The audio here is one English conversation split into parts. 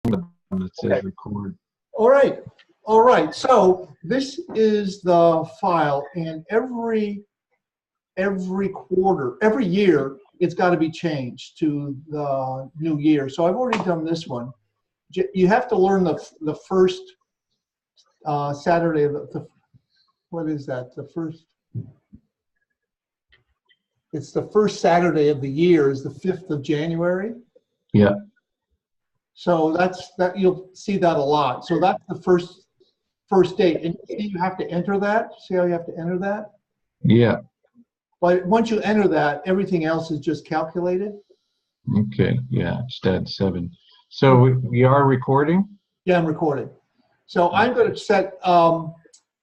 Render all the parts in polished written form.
that says record. All right. All right. So this is the file, and every quarter, every year, it's got to be changed to the new year. So I've already done this one. You have to learn the first Saturday of what is that? It's the first Saturday of the year is the 5th of January. Yeah. So that you'll see that a lot. So that's the first date, and you have to enter that. See how you have to enter that? Yeah. But once you enter that, everything else is just calculated. Okay. Yeah. Stat 7. So we are recording? Yeah, I'm recording. So I'm going to set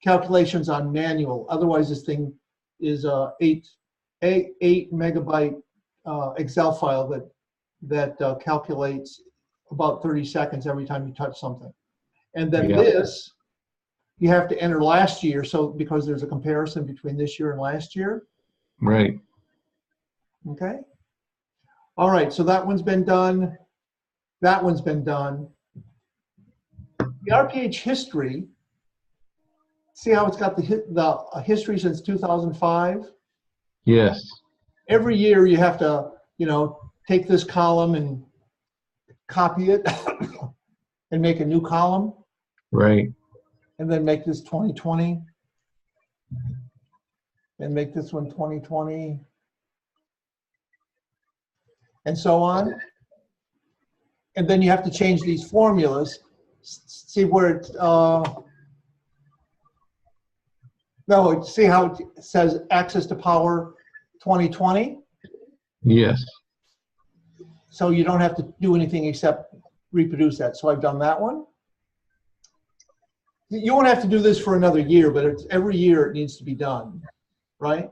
calculations on manual. Otherwise, this thing is a 8 megabyte Excel file that calculates about 30 seconds every time you touch something. And then this, you have to enter last year. So because there's a comparison between this year and last year. Right. Okay. All right. So that one's been done. That one's been done. The RPH history, see how it's got the history since 2005? Yes. Every year you have to, take this column and copy it and make a new column. Right. And then make this 2020. And make this one 2020. And so on. And then you have to change these formulas. See where it's, no, see how it says access to power 2020? Yes. So you don't have to do anything except reproduce that. So I've done that one. You won't have to do this for another year, but it's every year it needs to be done, right?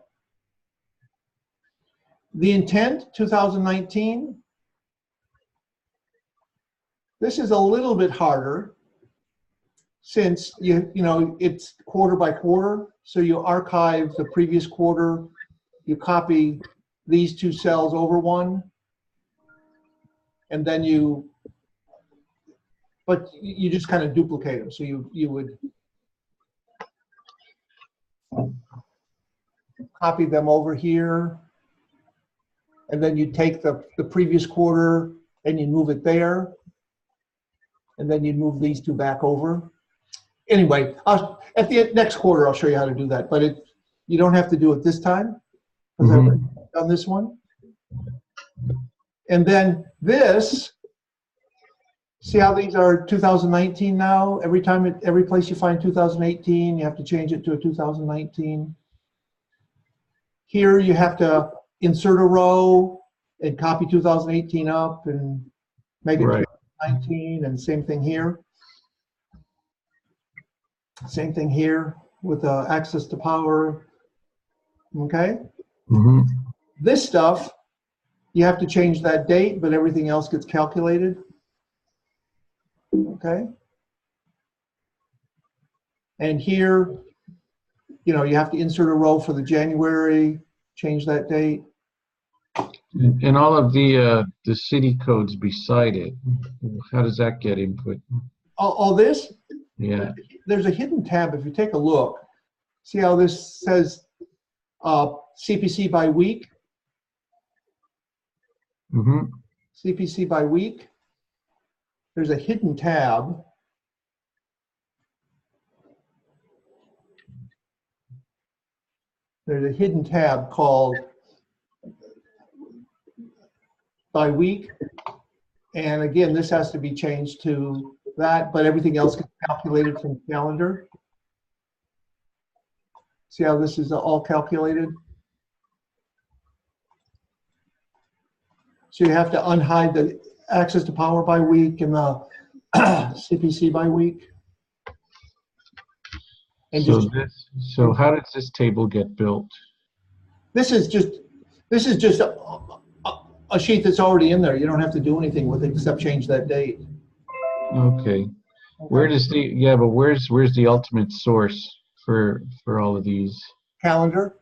The intent, 2019. This is a little bit harder since it's quarter by quarter. So you archive the previous quarter, you copy these two cells over one, and then but you just kind of duplicate them. So you would copy them over here, and then you take the previous quarter and you move it there, and then you move these two back over. Anyway, at the next quarter, I'll show you how to do that, but you don't have to do it this time, because I've already done this one. And then this, see how these are 2019 now? Every place you find 2018, you have to change it to a 2019. Here you have to insert a row and copy 2018 up and make it 2019, and same thing here. Same thing here with access to power. Okay? This stuff, you have to change that date, but everything else gets calculated. Okay? And here, you have to insert a row for the January, change that date. And all of the city codes beside it, how does that get input? All this? Yeah. There's a hidden tab. If you take a look, see how this says CPC by week? CPC by week. There's a hidden tab. There's a hidden tab called by week. And again, this has to be changed to that, but everything else gets calculated from calendar. See how this is all calculated? So you have to unhide the access to power by week and the CPC by week. And so how does this table get built? This is just a sheet that's already in there. You don't have to do anything with it except change that date. Okay. Where does where's the ultimate source for all of these? Calendar.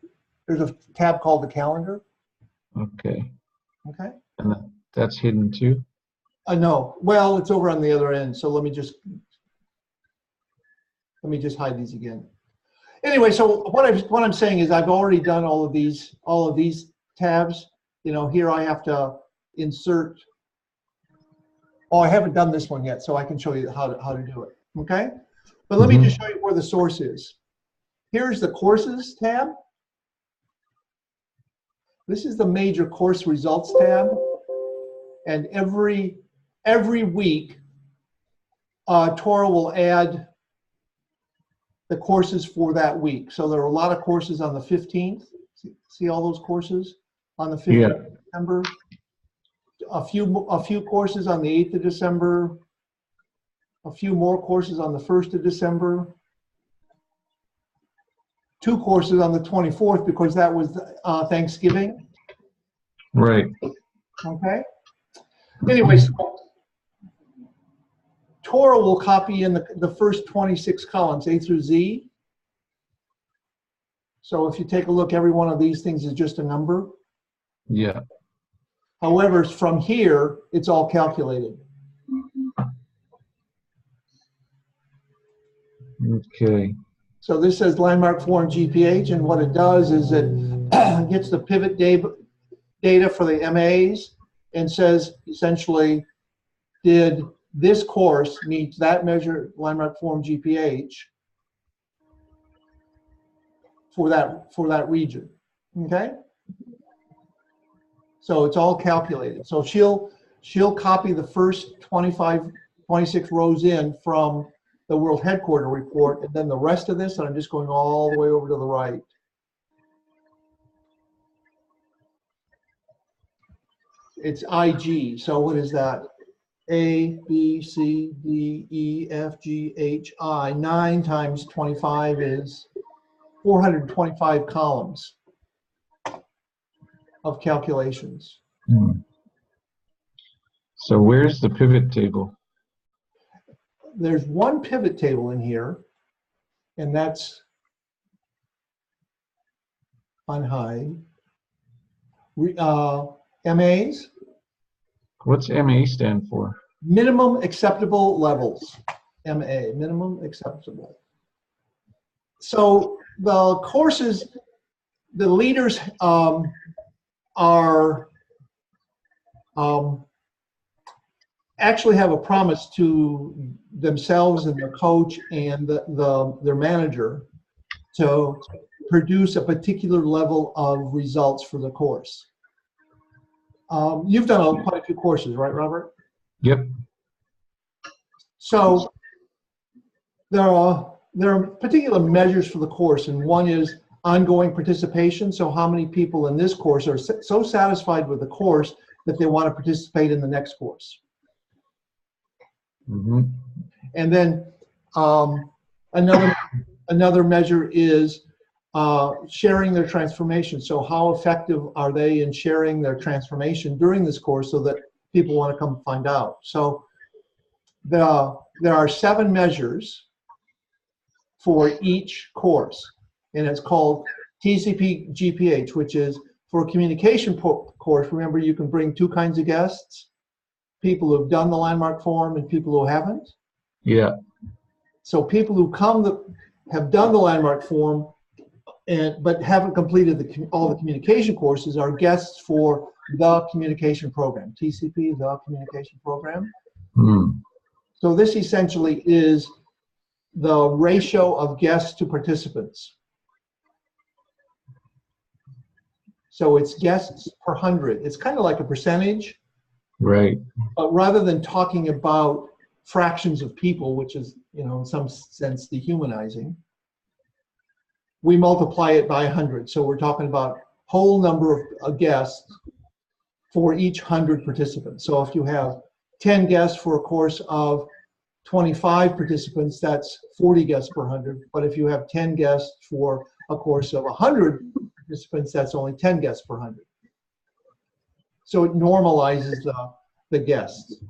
There's a tab called the calendar. Okay. Okay. And that's hidden too? No. Well, it's over on the other end. So let me just hide these again. Anyway, so what I'm saying is I've already done all of these tabs. You know, here I have to insert. Oh, I haven't done this one yet, so I can show you how to do it. Okay, but let me just show you where the source is. Here's the courses tab. This is the major course results tab, and every week, Toro will add the courses for that week. So there are a lot of courses on the 15th. See all those courses on the 15th of December. A few courses on the 8th of December. A few more courses on the 1st of December. 2 courses on the 24th because that was Thanksgiving. Right. Okay. Anyway, so Toro will copy in the first 26 columns, A through Z. So if you take a look, every one of these things is just a number. Yeah. However, from here, it's all calculated. Okay. So this says landmark form GPH, and what it does is it gets the pivot data for the MAs and says essentially, did this course meet that measure landmark form GPH for that region? Okay. So it's all calculated. So she'll copy the first 26 rows in from the World Headquarter report, and then the rest of this, and I'm just going all the way over to the right. It's IG. So what is that? A, B, C, D, E, F, G, H, I. 9 times 25 is 425 columns of calculations. So where's the pivot table? There's one pivot table in here, and that's on high. MAs. What's MA stand for? Minimum acceptable levels. MA, minimum acceptable. So the courses, the leaders actually have a promise to themselves and their coach and their manager to produce a particular level of results for the course. You've done quite a few courses, right, Robert? Yep. So there are particular measures for the course, and one is ongoing participation. So how many people in this course are so satisfied with the course that they want to participate in the next course? Mm-hmm. And then another measure is sharing their transformation. So how effective are they in sharing their transformation during this course so that people want to come find out? So there are 7 measures for each course, and it's called TCP GPH, which is for a communication course. Remember, you can bring 2 kinds of guests: people who have done the landmark form and people who haven't. Yeah. So people who have done the landmark form but haven't completed all the communication courses are guests for the communication program, TCP, the communication program. So this essentially is the ratio of guests to participants. So it's guests per 100. It's kind of like a percentage. Right. But rather than talking about fractions of people, which is, in some sense dehumanizing, we multiply it by 100. So we're talking about whole number of guests for each 100 participants. So if you have 10 guests for a course of 25 participants, that's 40 guests per 100. But if you have 10 guests for a course of 100 participants, that's only 10 guests per 100. So it normalizes the guests.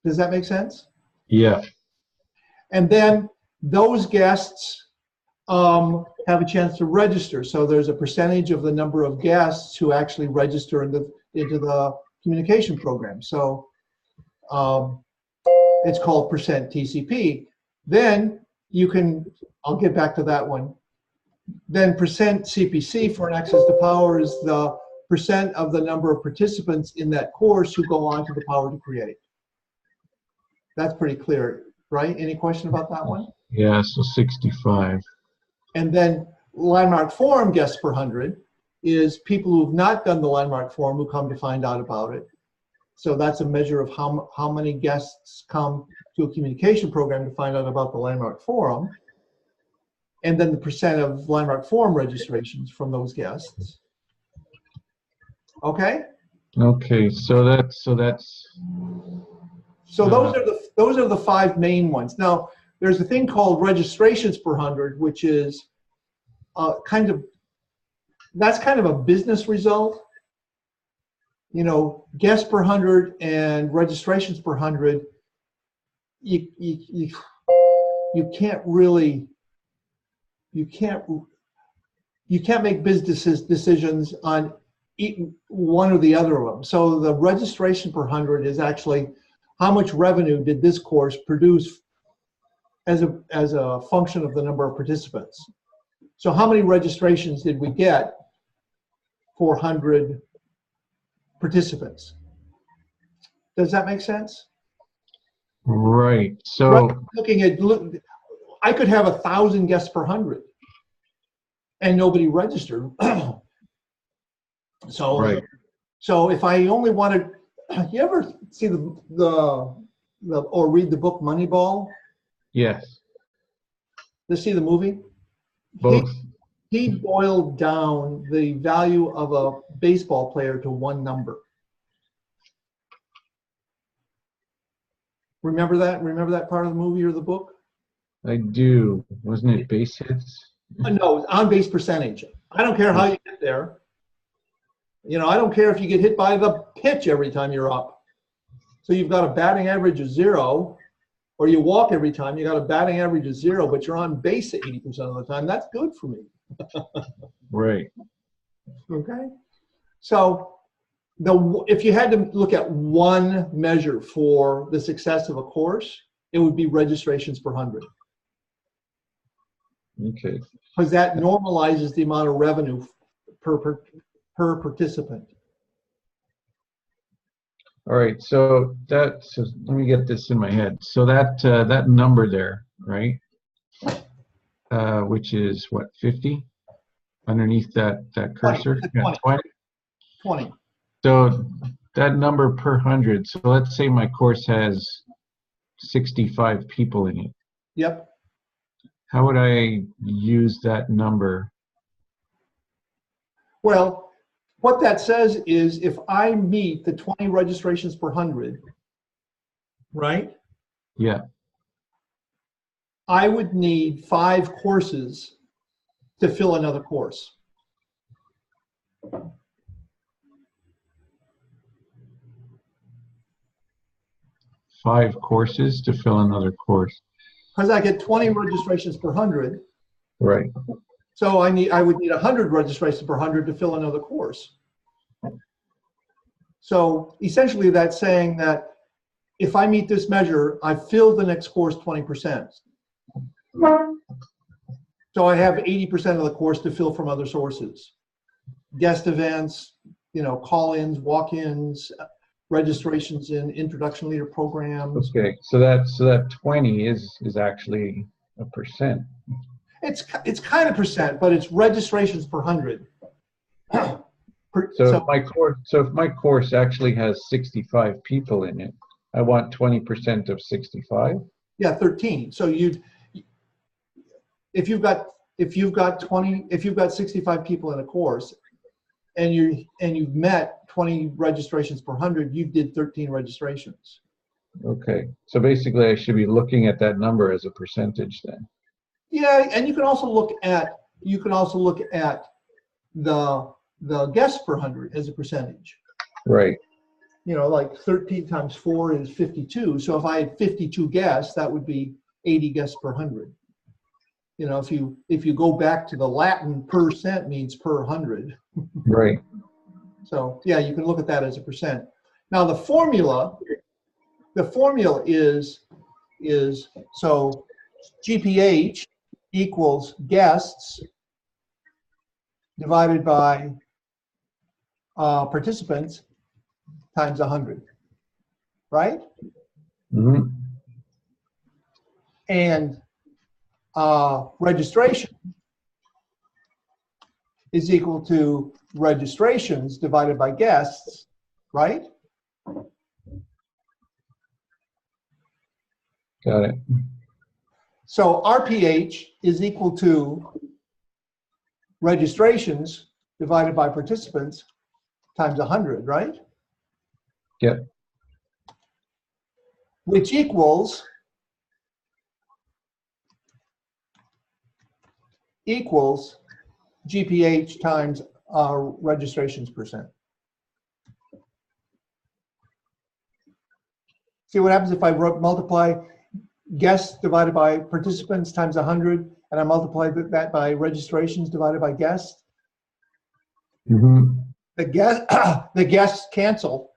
Does that make sense? Yeah. And then those guests have a chance to register. So there's a percentage of the number of guests who actually register into the communication program. So it's called percent TCP. Then you can, I'll get back to that one. Then percent CPC for an access to power is the percent of the number of participants in that course who go on to the power to create. That's pretty clear, right? Any question about that one? Yeah, so 65. And then landmark forum guests per 100 is people who have not done the landmark forum who come to find out about it. So that's a measure of how many guests come to a communication program to find out about the landmark forum. And then the percent of landmark forum registrations from those guests. Okay? Okay, so that's So those are the 5 main ones. Now, there's a thing called registrations per 100, which is that's kind of a business result. You know, guests per 100 and registrations per 100. You can't really. You can't make business decisions on one or the other of them. So the registration per 100 is actually how much revenue did this course produce as a function of the number of participants. So how many registrations did we get for 100 participants? Does that make sense? right. So Looking at, I could have 1,000 guests per 100 and nobody registered. So, right. so if I only wanted, you ever see or read the book Moneyball? Yes, To see the movie? both. He boiled down the value of a baseball player to one number. Remember that? Remember that part of the movie or the book? I do. Wasn't it base hits? No, on base percentage. I don't care how you get there. You know, I don't care if you get hit by the pitch every time you're up. So you've got a batting average of 0, or you walk every time, you got a batting average of 0, but you're on base 80% of the time. That's good for me. Right. Okay. So if you had to look at one measure for the success of a course, it would be registrations per 100. Okay. Because that normalizes the amount of revenue per participant. All right. So let me get this in my head. So that number there, right? Which is what, 50? Underneath that cursor? 20. Yeah, 20. 20. So that number per 100. So let's say my course has 65 people in it. Yep. How would I use that number? Well, what that says is if I meet the 20 registrations per 100, right? Yeah. I would need 5 courses to fill another course. Five courses to fill another course. Because I get 20 registrations per 100. Right. So I would need 100 registrations per 100 to fill another course. So essentially that's saying that if I meet this measure, I fill the next course 20%. So I have 80% of the course to fill from other sources. Guest events, you know, call-ins, walk-ins, registrations in introduction leader programs. Okay. So that 20 is actually a percent. It's kind of percent, but it's registrations per 100. So if my course actually has 65 people in it, I want 20% of 65. Yeah, 13. So if you've got 65 people in a course, and you've met 20 registrations per 100, you did 13 registrations. Okay. So basically, I should be looking at that number as a percentage then. Yeah, and you can also look at the guests per 100 as a percentage. Right. You know, like 13 times 4 is 52. So if I had 52 guests, that would be 80 guests per 100. You know, if you go back to the Latin, percent means per 100. Right. So yeah, you can look at that as a percent. Now the formula the formula is so GPH equals guests divided by participants times 100, right? Mhm. And registration is equal to registrations divided by guests, right? Got it. So RPH is equal to registrations divided by participants times 100, right? Yep. Which equals GPH times registrations percent. See what happens if I multiply guests divided by participants times 100, and I multiply that by registrations divided by guests? Mhm. The guests cancel.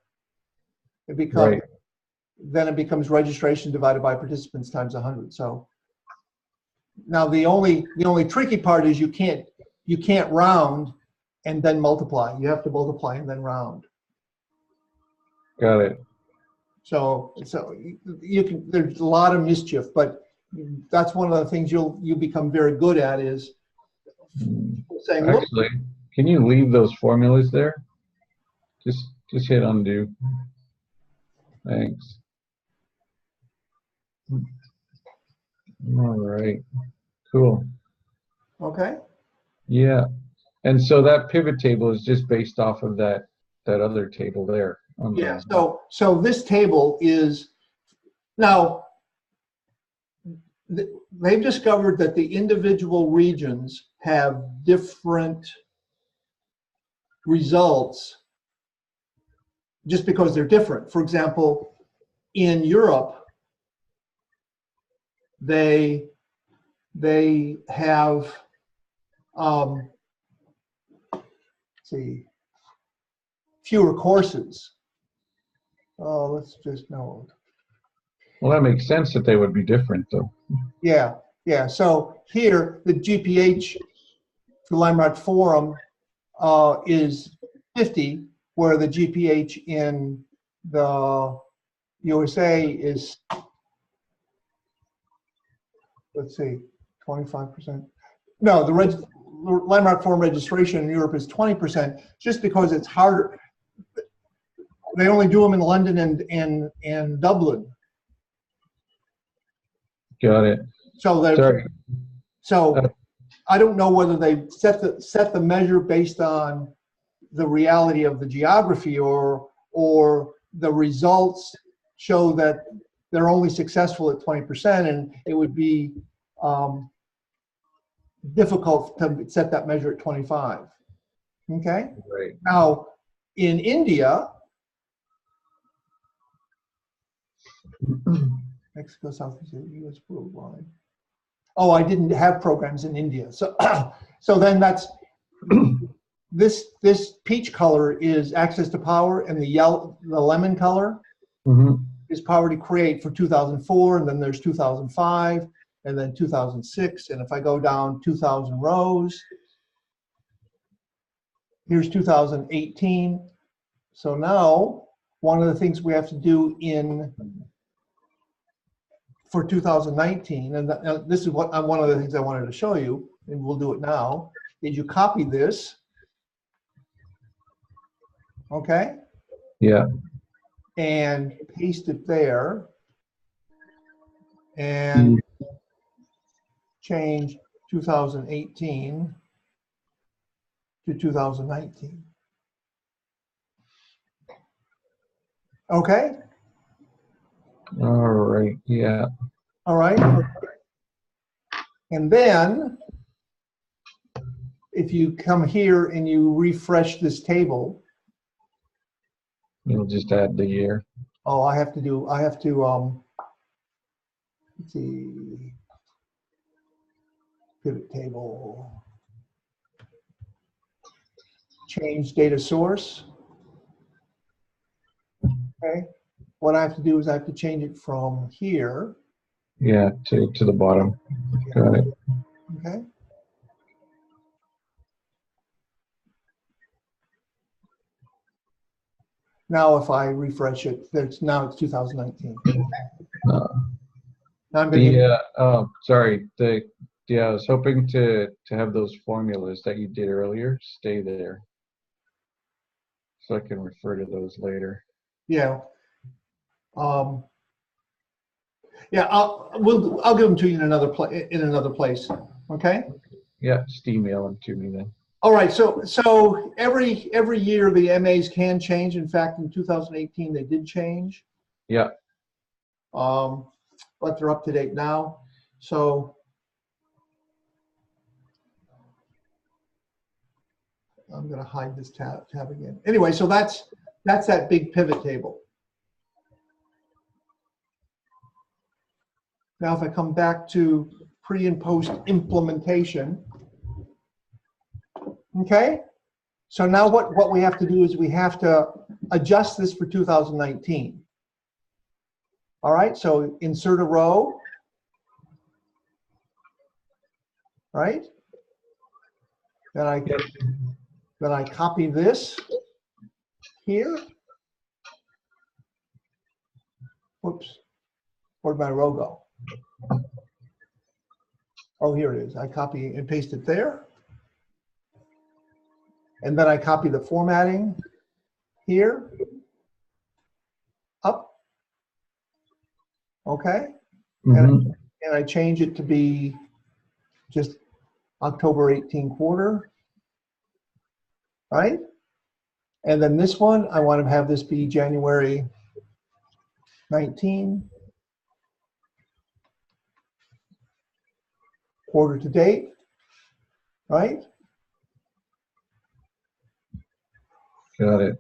It becomes Right. Then it becomes registration divided by participants times 100. So now the only tricky part is you can't round and then multiply. You have to multiply and then round. Got it. So you can, there's a lot of mischief, but that's one of the things you become very good at is saying, look, Actually, can you leave those formulas there? Just hit undo. Thanks. All right. Cool. okay. Yeah. And so that pivot table is just based off of that other table there. Yeah. So this table is now they've discovered that the individual regions have different results just because they're different. For example, in Europe, they have let's see, fewer courses. Oh, let's just know. Well, that makes sense that they would be different, though. Yeah, yeah. So here, the GPH for Lime-Rock Forum is 50, where the GPH in the USA is, let's see, 25%. No, the Lime-Rock Forum registration in Europe is 20%, just because it's harder. They only do them in London and Dublin. Got it. So Sorry. I don't know whether they set the measure based on the reality of the geography or the results show that they're only successful at 20%, and it would be difficult to set that measure at 25. Okay. Right. Now in India, Mexico, Southeast Asia, U.S. worldwide. Oh, I didn't have programs in India. So, so then that's this peach color is access to power, and the lemon color is power to create for 2004, and then there's 2005, and then 2006. And if I go down 2,000 rows, here's 2018. So now one of the things we have to do for 2019, and this is what one of the things I wanted to show you, and we'll do it now, is you copy this, okay? Yeah. And paste it there, and change 2018 to 2019. Okay? All right. Yeah. All right. And then if you come here and you refresh this table, You'll just add the year. oh, I have to let's see, pivot table, change data source. Okay. what I have to do is I have to change it from here, Yeah, to the bottom. Got it. okay? Now if I refresh it, now it's 2019. Uh, Now I'm going to oh, sorry. Yeah, I was hoping to have those formulas that you did earlier stay there, so I can refer to those later. yeah. Yeah, I'll give them to you in another place, okay? Yeah, just email them to me then. All right, so every year the MAs can change. In fact, in 2018 they did change, Yeah. but they're up to date now. So I'm going to hide this tab again. Anyway, so that's that big pivot table. Now, if I come back to pre and post implementation, okay? So now what we have to do is we have to adjust this for 2019. All right, so insert a row, right? Then I copy this here. Whoops, where'd my row go? Oh, here it is. I copy and paste it there. And then I copy the formatting here, up, okay? Mhm. And I change it to be just October 18 quarter, right? And then this one, I want to have this be January 19, quarter to date, right? Got it.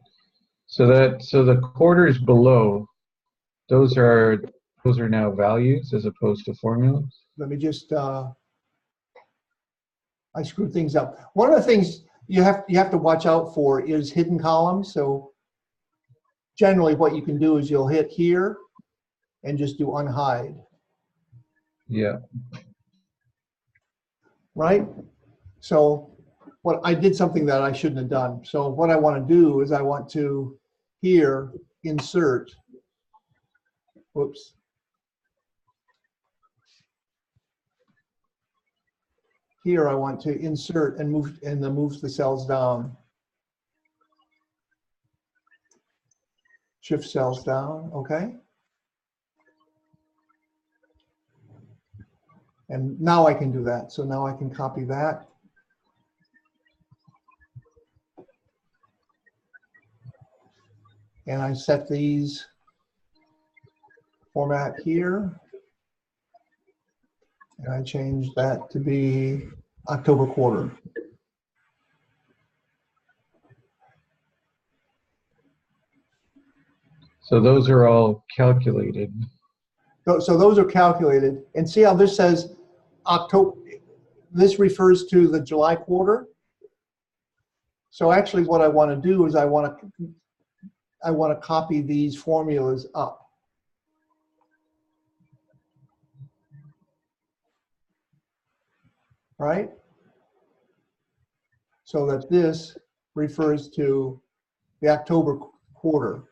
So the quarters below, those are now values as opposed to formulas. Let me just, I screwed things up. One of the things you have to watch out for is hidden columns. So generally what you can do is you'll hit here and just do unhide. Yeah. Right? So what I did something that I shouldn't have done. So what I want to do is I want to here insert, whoops. Here I want to insert and move, and then move the cells down. Shift cells down, okay? And now I can do that. So now I can copy that. And I set these format here. And I change that to be October quarter. So those are all calculated. So those are calculated. And see how this says October, this refers to the July quarter. So actually what I want to do is I want to copy these formulas up. Right? So that this refers to the October quarter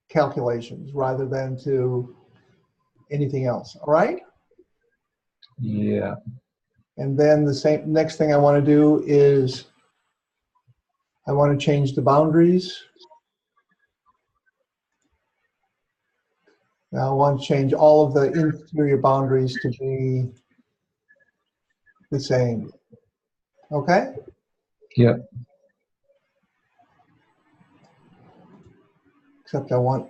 calculations rather than to anything else. All right? Yeah. And then the next thing I want to do is I want to change the boundaries. Now I want to change all of the interior boundaries to be the same. Okay? Yep. Except I want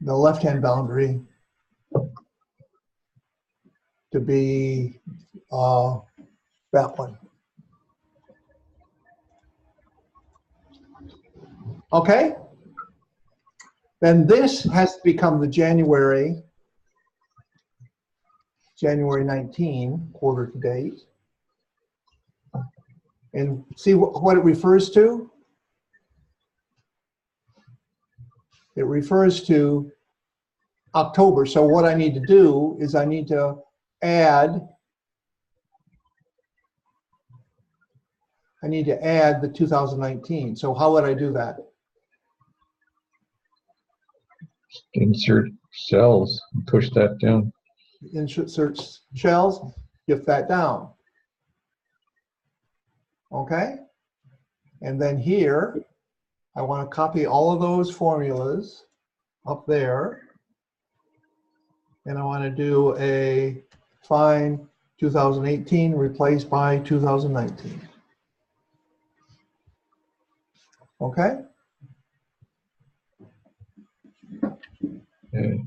the left-hand boundary to be that one. Okay? Then this has to become the January 19 quarter to date. And see what it refers to? It refers to October. So what I need to do is I need to add the 2019. So how would I do that? Insert cells, push that down. Insert shells, shift that down. Okay? And then here, I want to copy all of those formulas up there. And I want to do a find 2018 replaced by 2019. Okay? Okay.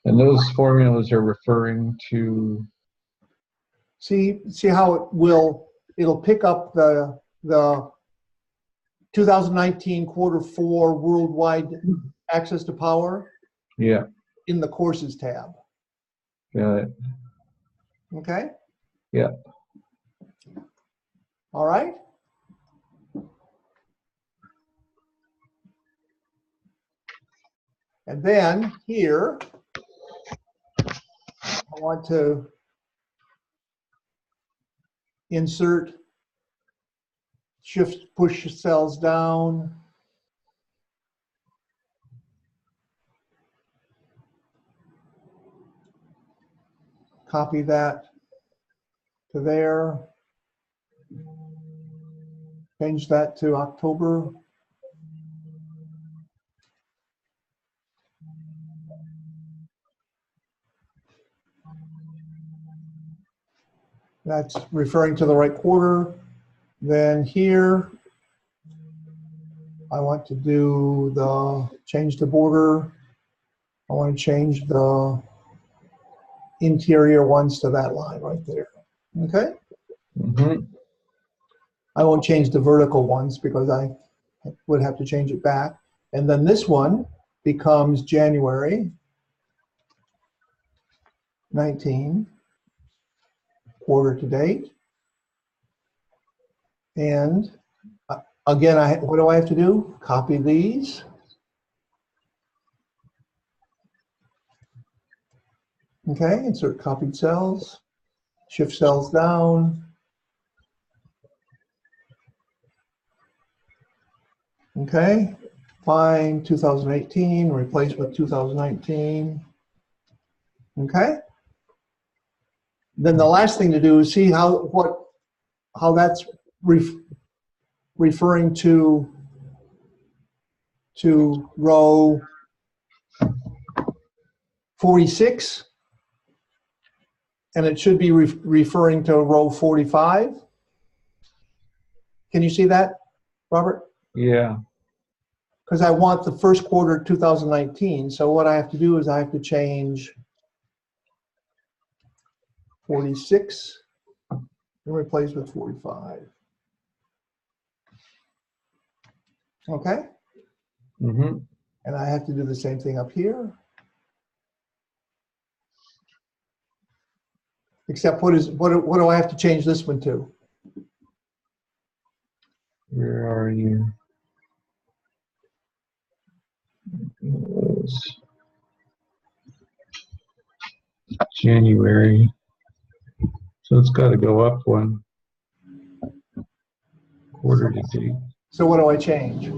And those formulas are referring to, See how it'll pick up the 2019 Q4 worldwide access to power yeah, in the courses tab. got it. Okay? Yeah. All right? And then here, I want to insert, shift, push cells down. Copy that to there. Change that to October. That's referring to the right quarter. Then here, I want to do change the border. I want to change the interior ones to that line right there. Okay? Mm-hmm. I won't change the vertical ones because I would have to change it back. And then this one becomes January 19, quarter to date. And again, what do I have to do? Copy these. Okay, insert copied cells, shift cells down. Okay, find 2018, replace with 2019. Okay. Then the last thing to do is see how that's referring to row 46, and it should be referring to row 45. Can you see that, Robert? Yeah. Because I want the first quarter 2019. So what I have to do is I have to change 46 and replace with 45. Okay? Mm-hmm. And I have to do the same thing up here. Except what do I have to change this one to? Where are you? January. So it's got to go up one quarter to date. So what do I change?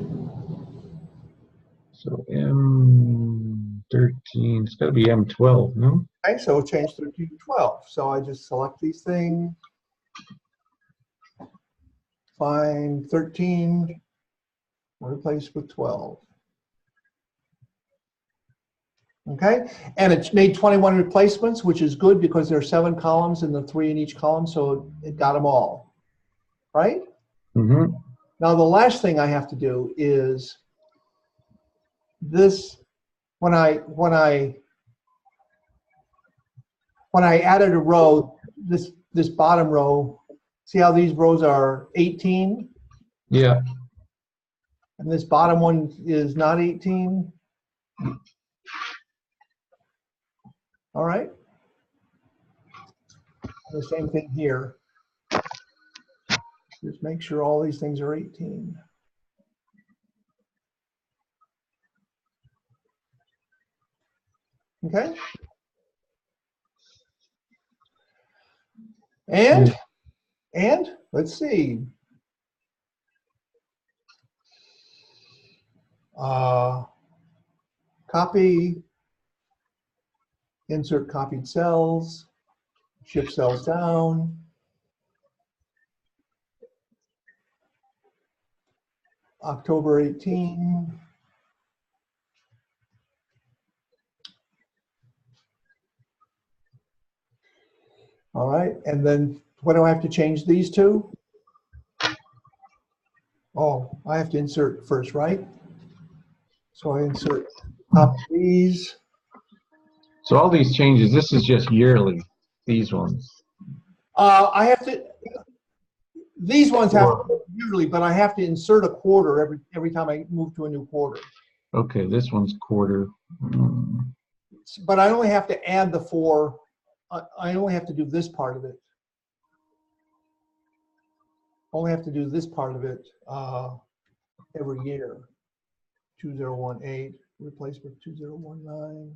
So M13, it's got to be M12, no? Okay, so change 13 to 12. So I just select these things. Find 13, replace with 12. Okay, and it's made 21 replacements, which is good because there are 7 columns and the 3 in each column, so it got them all, right? Mm-hmm. Now the last thing I have to do is this, when I added a row, this bottom row, see how these rows are 18? Yeah. And this bottom one is not 18? All right. The same thing here. Just make sure all these things are 18. Okay. And let's see. Copy, insert copied cells, shift cells down. October 18. All right, and then what do I have to change these to? Oh, I have to insert first, right? So I insert copy these. So all these changes, this is just yearly, these ones. I have to, these ones have to be yearly, but I have to insert a quarter every time I move to a new quarter. Okay, this one's quarter. But I only have to add the 4. I only have to do this part of it. Only have to do this part of it every year. 2018, replaced with 2019.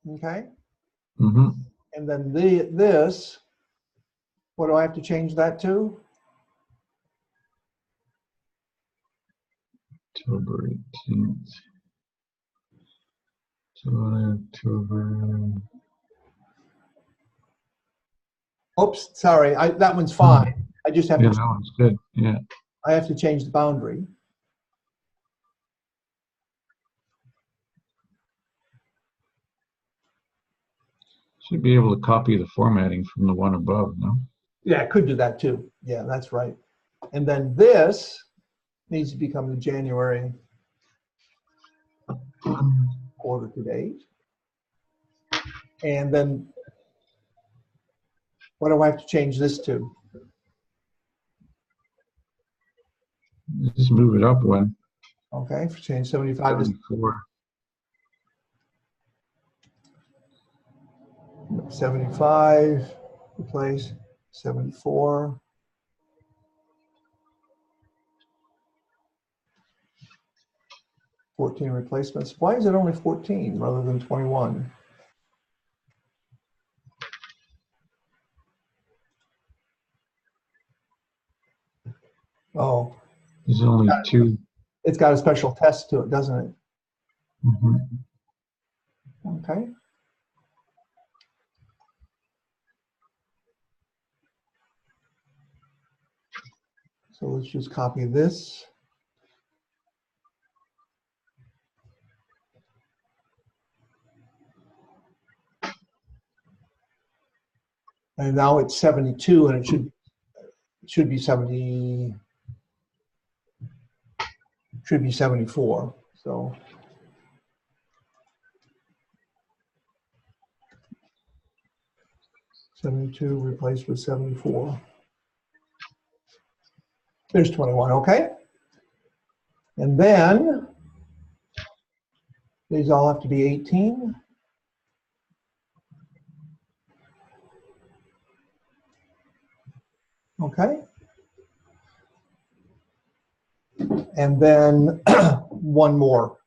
Okay? Mm-hmm. And then this, what do I have to change that to? October 18th. July, October. Oops, sorry, that one's fine. I just have Yeah, to, that one's good. Yeah. I have to change the boundary. Should be able to copy the formatting from the one above, no? Yeah, I could do that too. Yeah, that's right. And then this needs to become the January quarter to date. And then what do I have to change this to? Just move it up one. Okay, change 75 to 74. 75, replace 74. $14 replacements. Why is it only 14 rather than 21? Oh, There's only 2. it's got a special test to it, doesn't it? Mm-hmm. Okay. So let's just copy this. And now it's 72, and it should be 70. Should be 74. So 72 replaced with 74. There's 21. Okay. And then these all have to be 18. Okay. And then one more.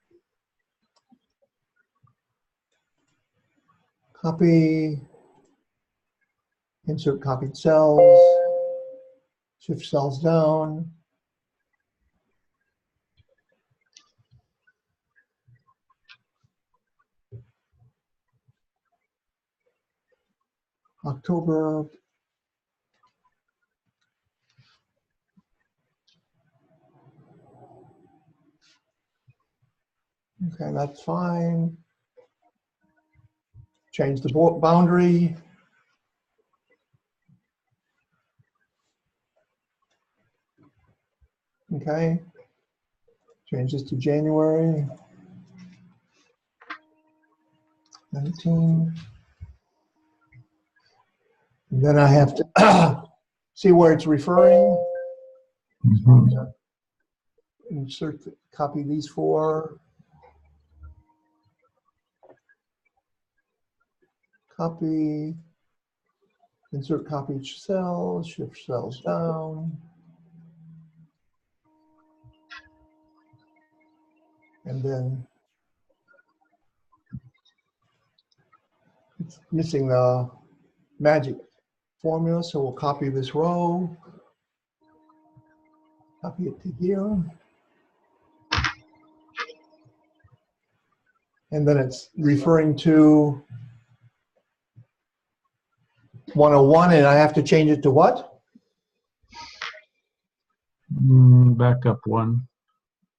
Copy, insert copied cells, shift cells down. October. Okay, that's fine. Change the boundary. Okay. Change this to January 19. And then I have to see where it's referring. Mm-hmm. Insert, copy these 4. Copy, insert copied cells, shift cells down. And then missing the magic formula, so we'll copy this row. Copy it to here. And then it's referring to 101, and I have to change it to what? Back up one.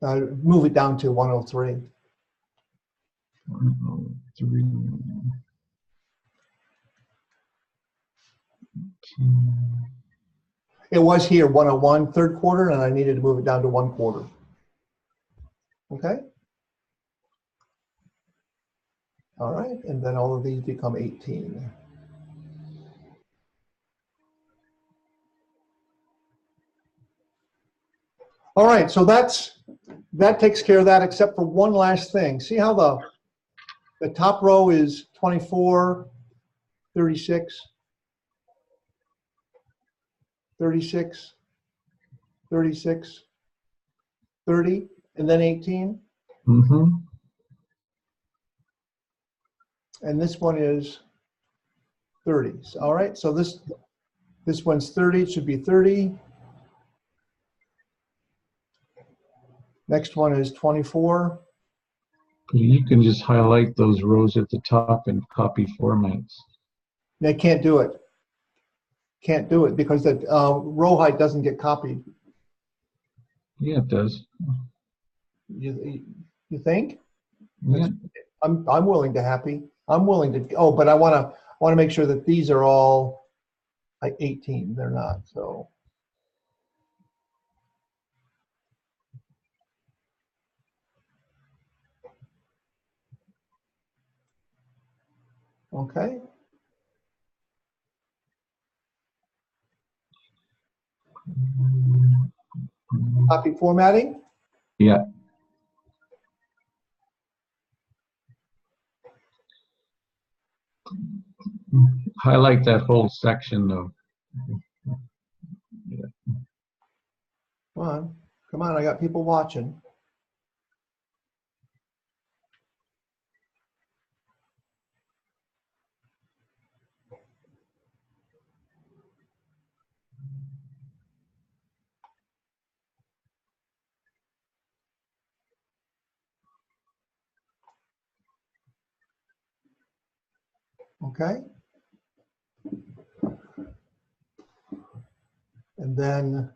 Move it down to 103. 103. It was here 101, third quarter, and I needed to move it down to 1 quarter. Okay? All right, and then all of these become 18. All right, so that takes care of that, except for one last thing. See how the top row is 24, 36, 36, 36, 30, and then 18? Mm-hmm. And this one is 30. All right, so this one's 30, it should be 30. Next one is 24. You can just highlight those rows at the top and copy formats. They can't do it. Can't do it because the row height doesn't get copied. Yeah, it does. You think? Yeah. I'm willing to happy. I'm willing to. Oh, but I want to make sure that these are all like 18. They're not. So. Okay. Copy formatting. Yeah. Highlight that whole section though. Yeah. Come on, I got people watching. Okay. And then,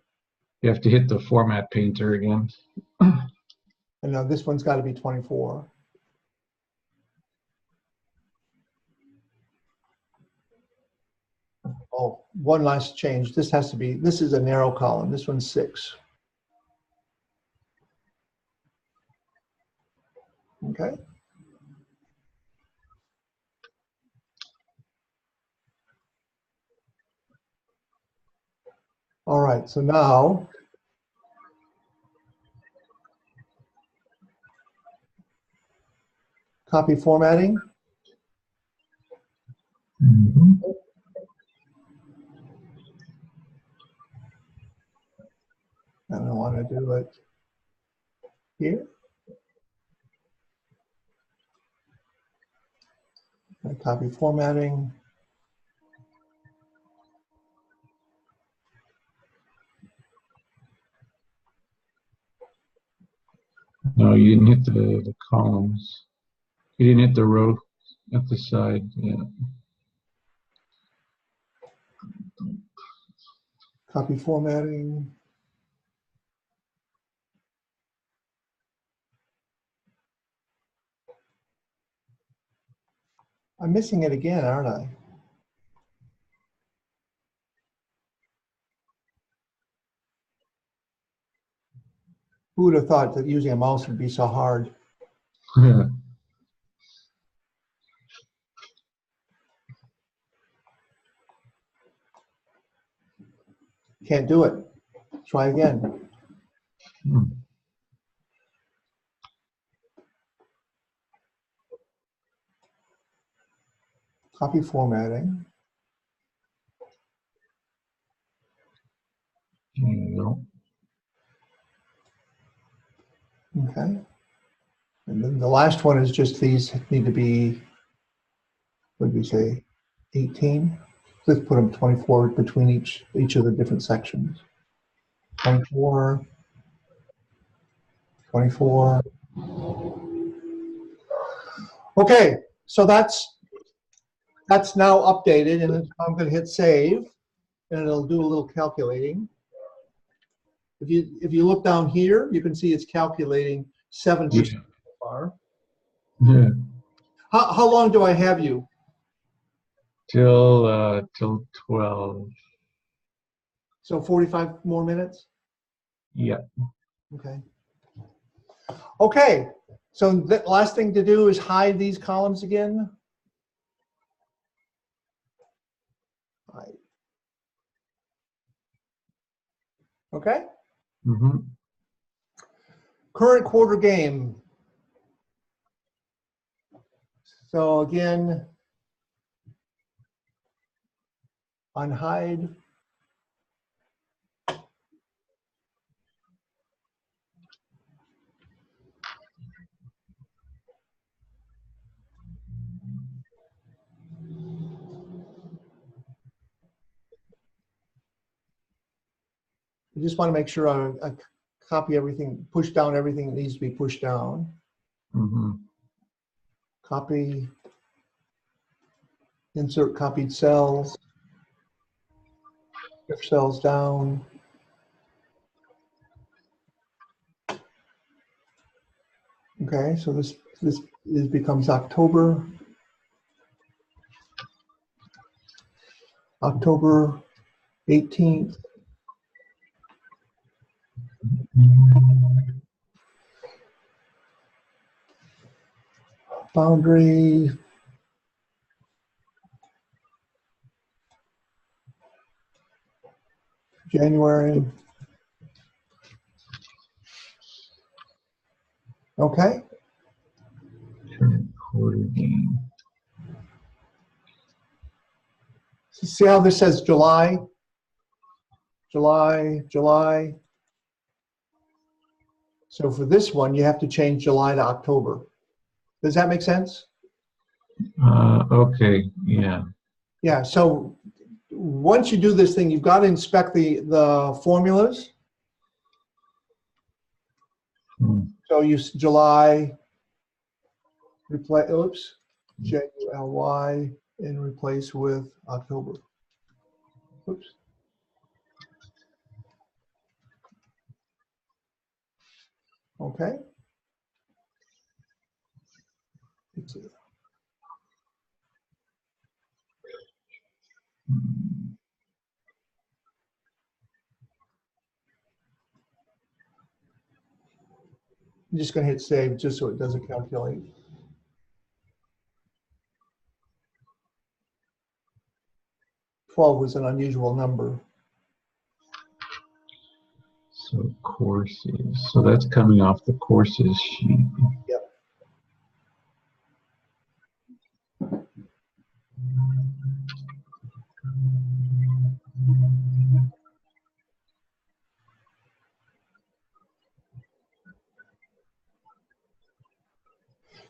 You have to hit the format painter again. and now this one's got to be 24. Oh, one last change. This has to be, this is a narrow column. This one's 6. Okay. All right, so now copy formatting. Mm-hmm. I don't want to do it here. And copy formatting. No, you didn't hit the columns. You didn't hit the row at the side. Yeah. Copy formatting. I'm missing it again, aren't I? Who would have thought that using a mouse would be so hard? Can't do it. Try again. Copy formatting. There you go. Okay. And then the last one is just these need to be what did we say, 18? Let's put them 24 between each of the different sections. 24, 24. Okay, so that's now updated, and then I'm going to hit save, and it'll do a little calculating. If you look down here, you can see it's calculating 7% Yeah. so far. Yeah. How long do I have you? Till 12. So 45 more minutes? Yeah. Okay. Okay, so the last thing to do is hide these columns again. Hide. Okay. Mm-hmm. Current quarter game. So again, unhide. I just want to make sure I copy everything, push down everything that needs to be pushed down. Mm-hmm. Copy, insert copied cells, shift cells down. Okay, so this becomes October 18th. Boundary. January. Okay. Current quarter game. See how this says July? July, July. So for this one, you have to change July to October. Does that make sense? Okay. Yeah. Yeah, so once you do this thing, you've got to inspect the formulas. Hmm. So use July, replace, oops, July, and replace with October. Oops. Okay. Let's see. I'm just going to hit save just so it doesn't calculate. $12 was an unusual number. So courses. So that's coming off the courses sheet. Yep.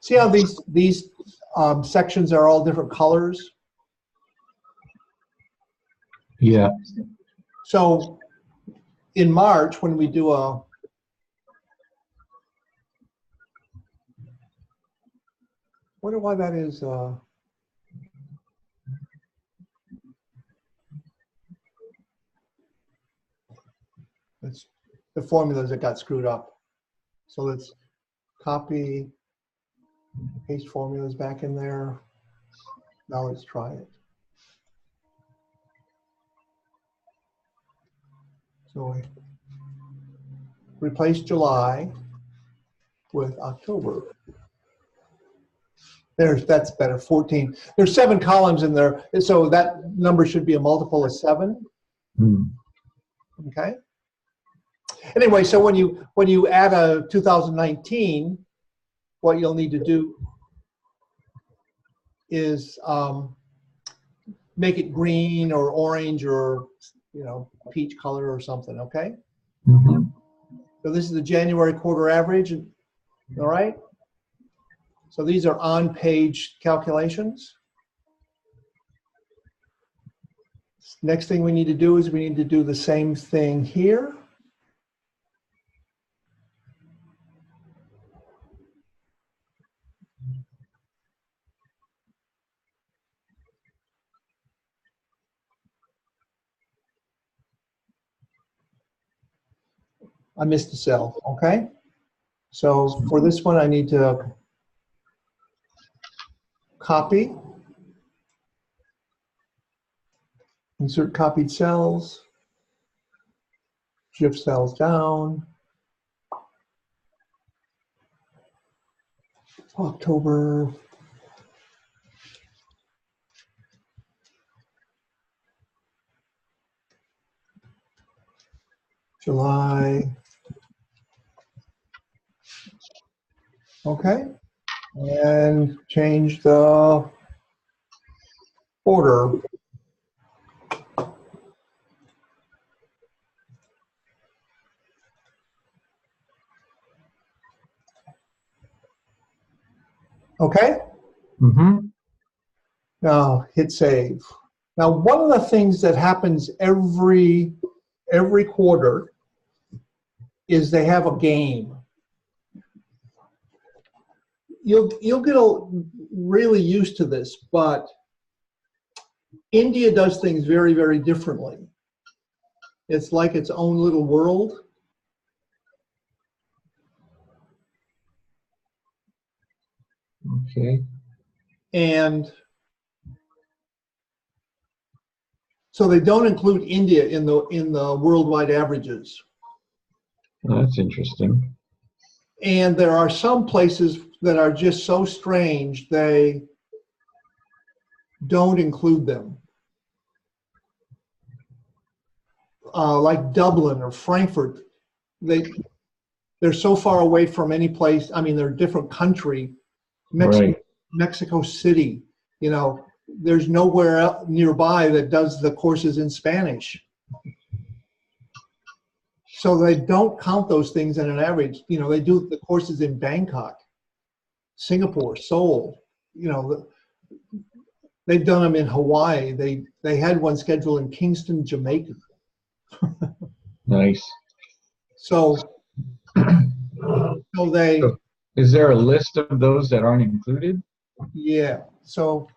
See how these sections are all different colors? Yeah. So in March, when we do wonder why that is. It's the formulas that got screwed up. So let's copy, paste formulas back in there. Now let's try it. So we replace July with October. That's better, 14. There's 7 columns in there, and so that number should be a multiple of 7. Hmm. Okay. Anyway, so when you add a 2019, what you'll need to do is make it green or orange or peach color or something. Okay. Mm-hmm. So this is the January quarter average. All right. So these are on-page calculations. Next thing we need to do is we need to do the same thing here. I missed a cell, okay? So for this one, I need to copy, insert copied cells, shift cells down. October. July. Okay. And change the order. Okay. Mm-hmm. Now hit save. Now, one of the things that happens every quarter is they have a game. You'll get really used to this, but India does things very, very differently. It's like its own little world. Okay. And so they don't include India in the worldwide averages. Well, that's interesting. And there are some places that are just so strange they don't include them. Like Dublin or Frankfurt, they're so far away from any place. I mean, they're a different country. Right. Mexico City, you know, there's nowhere nearby that does the courses in Spanish. So they don't count those things in an average. You know, they do the courses in Bangkok, Singapore, Seoul. You know, they've done them in Hawaii. They had one scheduled in Kingston, Jamaica. Nice. So they. So is there a list of those that aren't included? Yeah. So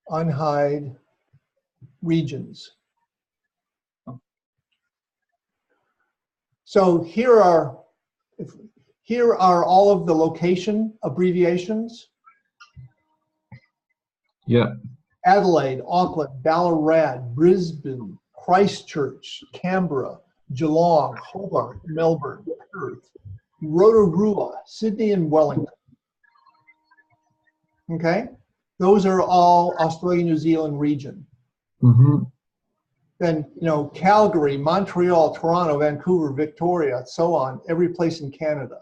unhide regions. So here are all of the location abbreviations. Yeah. Adelaide, Auckland, Ballarat, Brisbane, Christchurch, Canberra, Geelong, Hobart, Melbourne, Perth, Rotorua, Sydney, and Wellington. Okay? Those are all Australia, New Zealand region. Mm-hmm. Then, you know, Calgary, Montreal, Toronto, Vancouver, Victoria, so on, every place in Canada.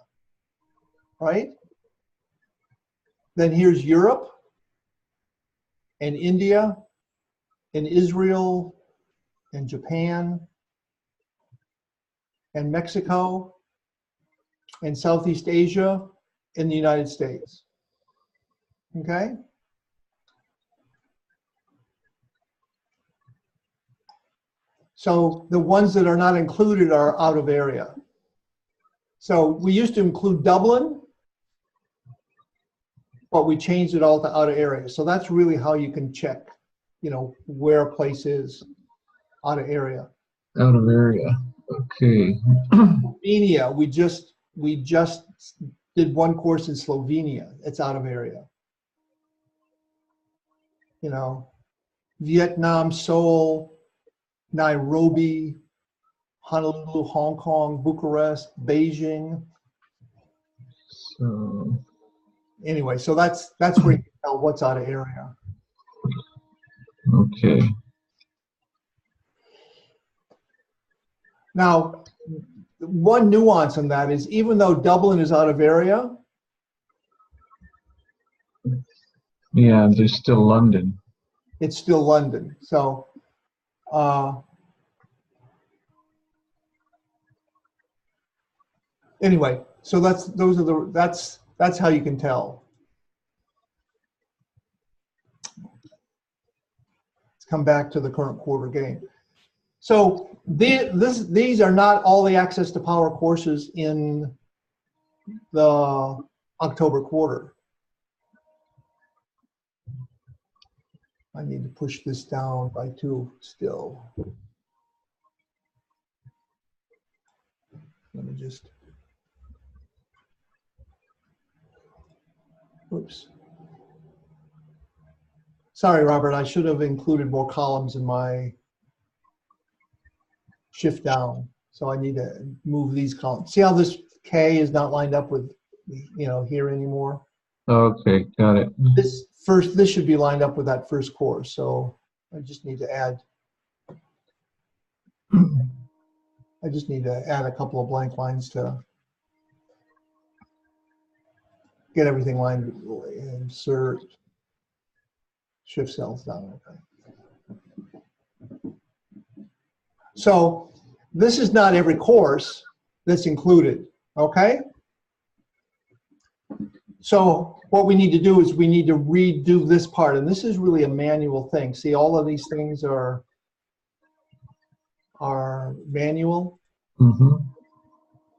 Right? Then here's Europe and India and Israel and Japan and Mexico and Southeast Asia and the United States. Okay? So the ones that are not included are out of area. So we used to include Dublin, but we changed it all to out of area. So that's really how you can check, you know, where a place is out of area. Out of area. Okay. Slovenia, we just did one course in Slovenia. It's out of area. You know, Vietnam, Seoul, Nairobi, Honolulu, Hong Kong, Bucharest, Beijing. So Anyway, so that's where you can tell what's out of area. okay. Now, one nuance in that is even though Dublin is out of area, Yeah, there's still London. it's still London. So anyway, so that's how you can tell. come back to the current quarter gain. So these are not all the access to power courses in the October quarter. I need to push this down by 2 still. Let me just, oops. Sorry, Robert, I should have included more columns in my shift down. So I need to move these columns. See how this K is not lined up with, here anymore? Okay, got it. This should be lined up with that first course. So I just need to add a couple of blank lines to get everything lined. Insert, shift cells down. Okay. So this is not every course that's included. Okay. So what we need to do is we need to redo this part, and this is really a manual thing. See, all of these things are manual,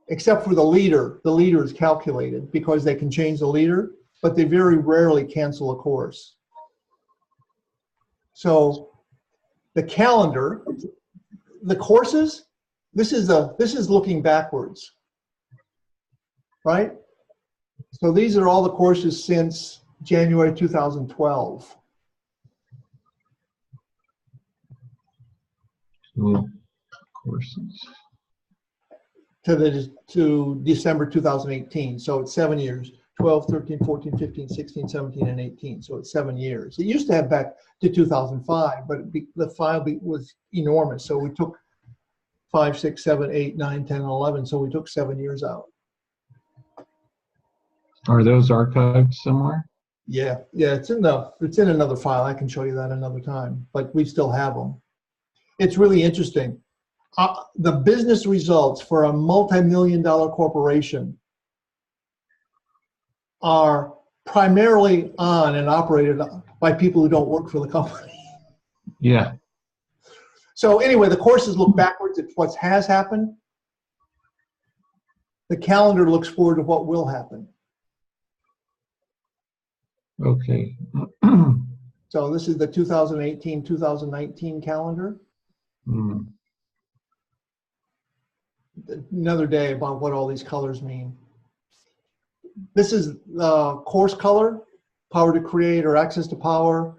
except for the leader. The leader is calculated because they can change the leader, but they very rarely cancel a course. So the calendar, the courses, this is looking backwards, right? So these are all the courses since January 2012. Cool. Courses. To December 2018. So it's 7 years, 12, 13, 14, 15, 16, 17, and 18. So it's 7 years. It used to have back to 2005, but the file was enormous. So we took 5, 6, 7, 8, 9, 10, and 11. So we took 7 years out. Are those archived somewhere? Yeah, it's in another file. I can show you that another time, but we still have them. It's really interesting. The business results for a multi-million-dollar corporation are primarily on and operated by people who don't work for the company. Yeah. So anyway, the courses look backwards at what has happened. The calendar looks forward to what will happen. Okay. So this is the 2018-2019 calendar. Another day about what all these colors mean. This is the course color, power to create or access to power.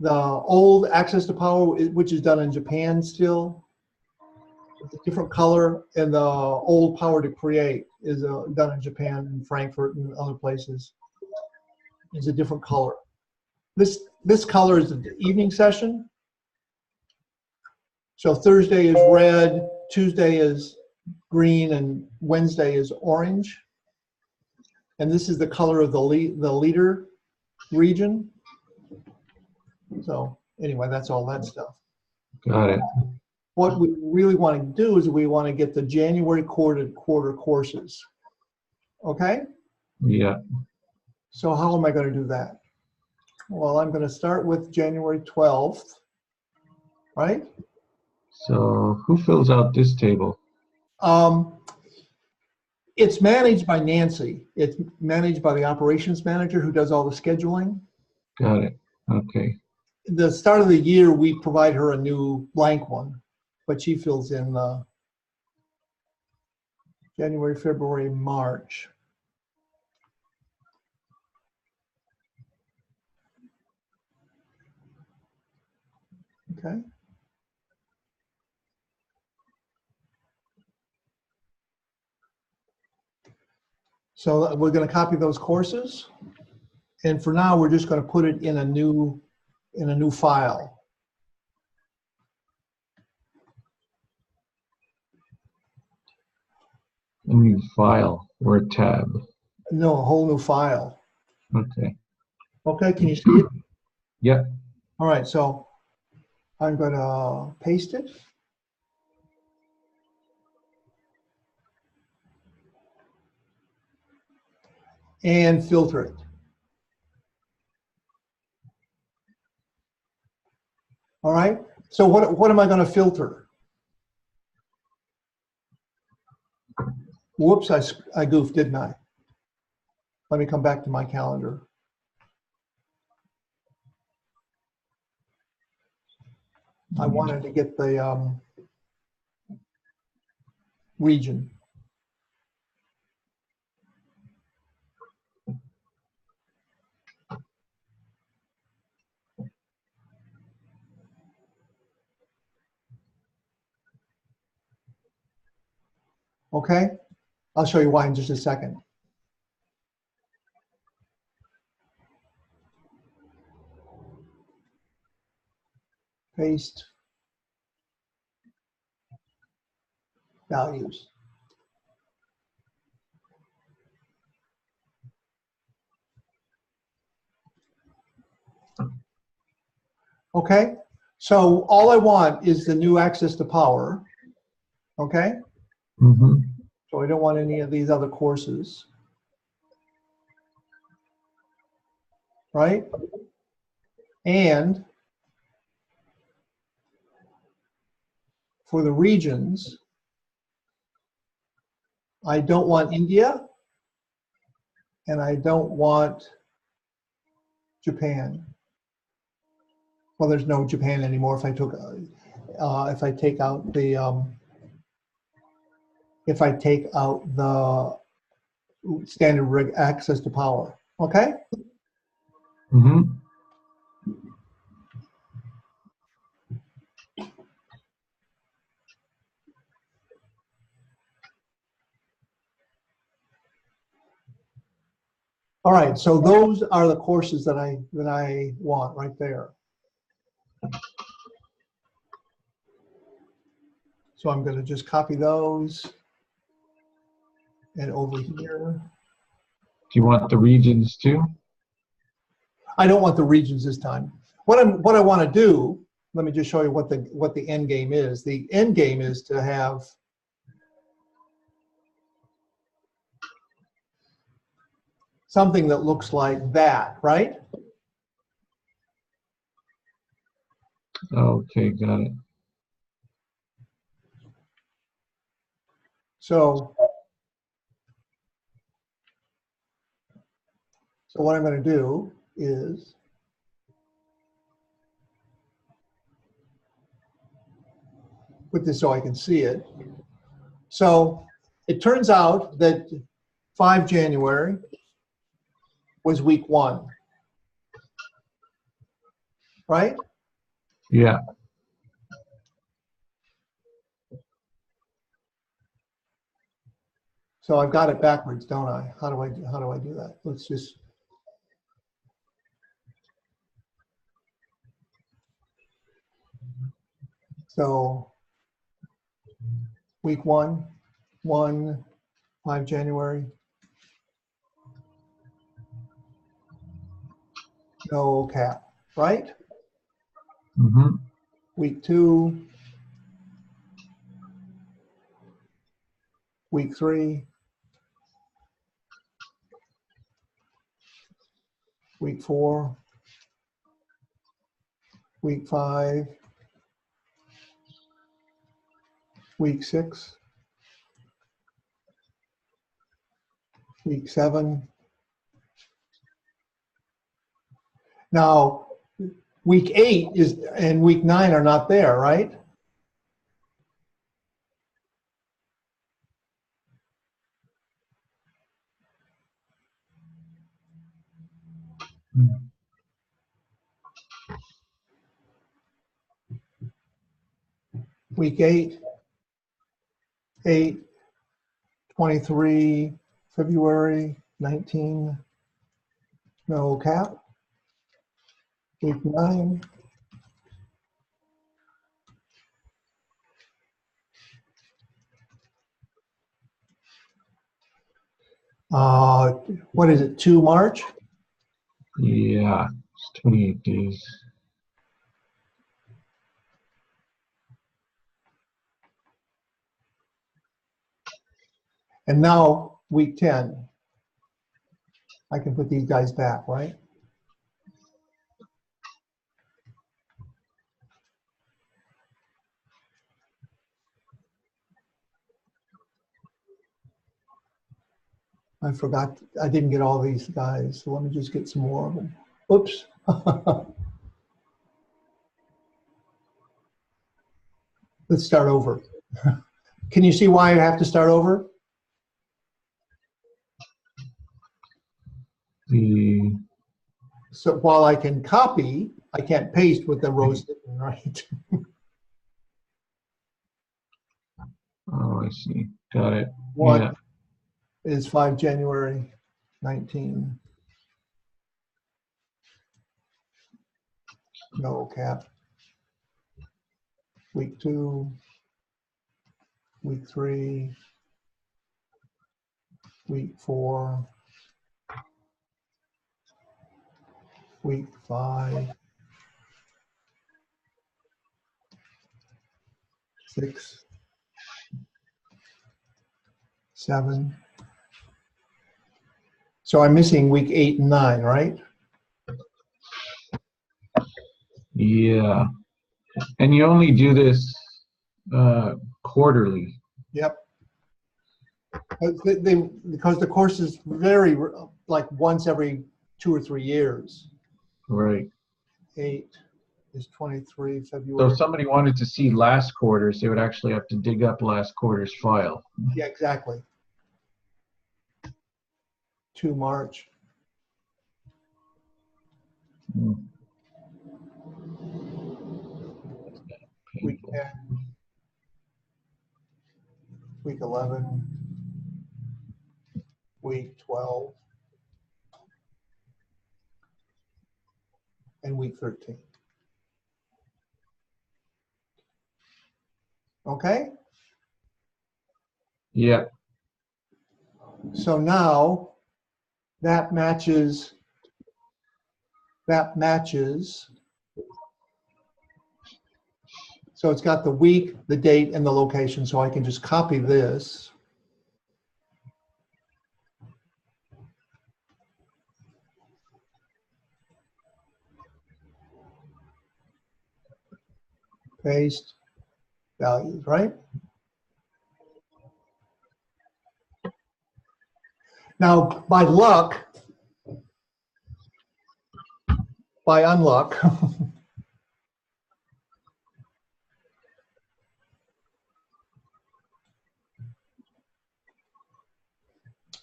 The old access to power, which is done in Japan still, it's a different color, and the old power to create is done in Japan and Frankfurt and other places. Is a different color. This color is the evening session. So Thursday is red, Tuesday is green, and Wednesday is orange. And this is the color of the leader region. So anyway, that's all that stuff. Got it. What we really want to do is we want to get the January quarter courses. Okay? Yeah. So how am I going to do that? Well, I'm going to start with January 12th, right? So who fills out this table? It's managed by Nancy. It's managed by the operations manager who does all the scheduling. Got it. Okay. The start of the year, we provide her a new blank one, but she fills in the January, February, March. Okay. So we're going to copy those courses, and for now, we're just going to put it in a new file. A new file or a tab. No, a whole new file. Okay. Okay, can you see it? Yeah. All right, so I'm going to paste it. And filter it. All right. So what am I going to filter? Whoops, I goofed, didn't I? Let me come back to my calendar. I wanted to get the region. Okay, I'll show you why in just a second. Paste values. Okay, so all I want is the new access to power. Okay, Mm-hmm. so I don't want any of these other courses. Right? And for the regions, I don't want India and I don't want Japan. Well, there's no Japan anymore if I took if I take out the standard access to power. Okay? Mm-hmm. All right, so those are the courses that I want right there. So I'm going to just copy those and over here. Do you want the regions too? I don't want the regions this time. What I want to do, let me just show you what the end game is. The end game is to have something that looks like that, right? Okay, got it. So what I'm going to do is put this so I can see it. So it turns out that 5 January was week 1, right? Yeah. So I've got it backwards, don't I? How do I do that? Let's just. So week 1, 5 January. No cap, right? Mm-hmm. Week 2, week 3, week 4, week 5, week 6, week 7. Now, week 8 is and week 9 are not there, right? Week 8, 23, February 19, no cap. Week 9. What is it, 2 March? Yeah, it's 28 days. And now week 10. I can put these guys back, right? I forgot, I didn't get all these guys, so let me just get some more of them. Oops. Let's start over. Can you see why I have to start over? So while I can copy, I can't paste with the rows sitting right. Oh, I see. Got it. One Yeah. is 5 January 19. No cap. Week 2, week 3, week 4, week 5, 6, 7. So I'm missing week 8 and 9, right? Yeah. And you only do this quarterly. Yep. Because the courses vary like once every 2 or 3 years. Right. 8 is 23 So February. if somebody wanted to see last quarters, they would actually have to dig up last quarter's file. Yeah, exactly. 2 March. Mm. Week 10. Week 11. Week 12. And week 13. Okay? Yeah. So now that matches. So it's got the week, the date, and the location. So I can just copy this. Paste values, right? Now, by unluck,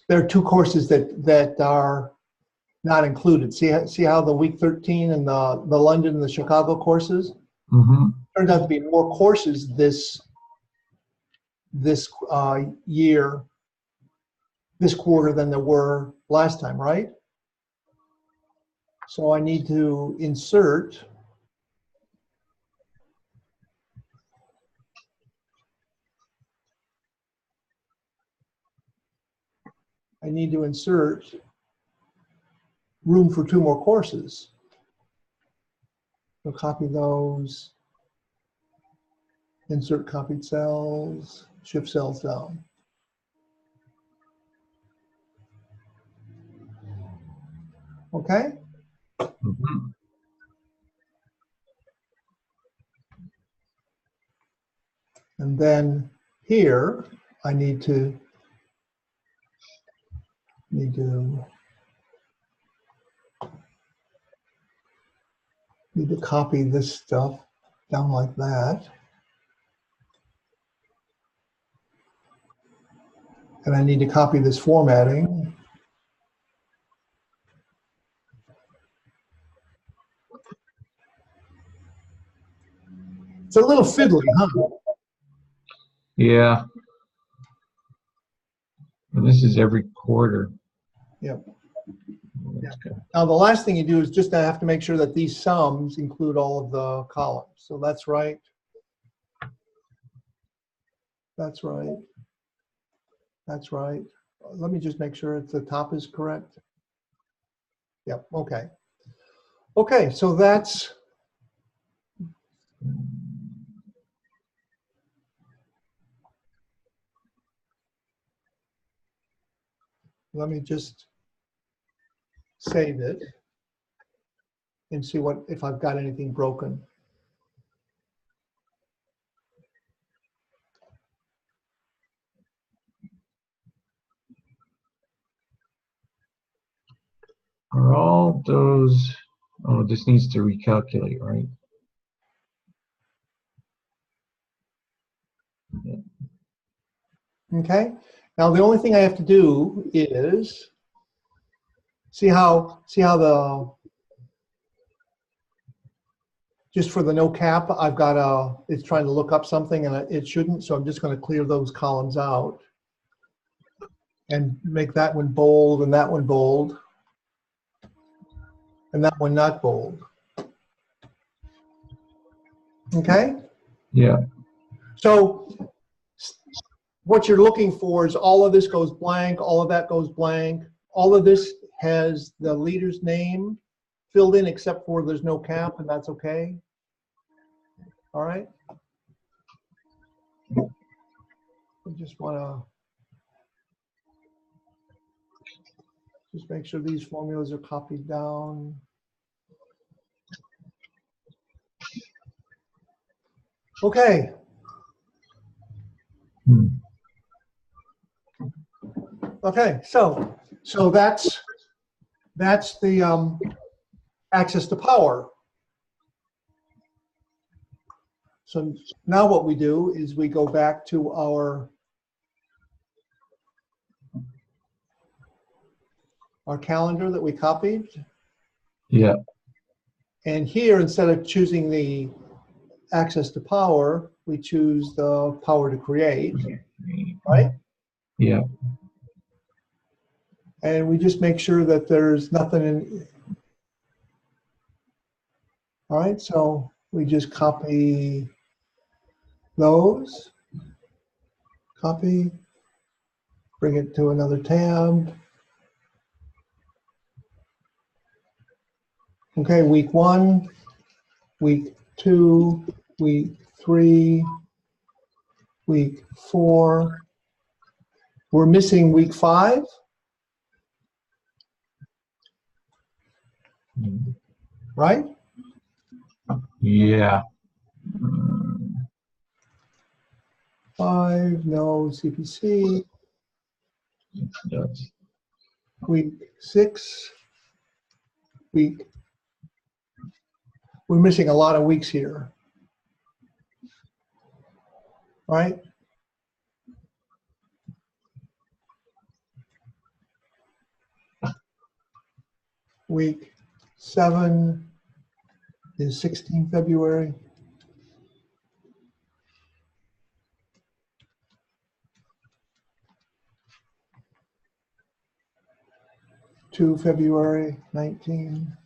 there are 2 courses that are not included. See how the week 13 and the London and the Chicago courses? Mm-hmm. Turns out to be more courses this year, this quarter than there were last time, right? So I need to insert room for 2 more courses. So copy those, insert copied cells, shift cells down. Okay? Mm-hmm. And then here, I need to copy this stuff down like that. And I need to copy this formatting. It's a little fiddly, huh? Yeah. And this is every quarter. Yep. That's good. Now, the last thing you do is just to have to make sure that these sums include all of the columns. So that's right. That's right. That's right. Let me just make sure the top is correct. Yep, okay. Okay, so that's, let me just save it and see if I've got anything broken. Are all those, oh, this needs to recalculate, right? Okay. Now the only thing I have to do is see how just for the no cap, I've got it's trying to look up something and it shouldn't, so I'm just going to clear those columns out and make that one bold and that one bold and that one not bold. Okay? Yeah. So what you're looking for is all of this goes blank, all of that goes blank, all of this has the leader's name filled in except for there's no cap, and that's okay. All right. I just want to just make sure these formulas are copied down. Okay. Hmm. Okay. So that's the access to power. So now what we do is we go back to our calendar that we copied. Yeah. And here, instead of choosing the access to power, we choose the power to create, right? Yeah. And we just make sure that there's nothing in. All right, so we just copy those, copy, bring it to another tab. Okay, week 1, week 2, week 3, week 4. We're missing week 5. Right? Yeah. 5, no CPC. Yes. Week 6, week. We're missing a lot of weeks here. Right? Week 7 is 16 February. To February 19.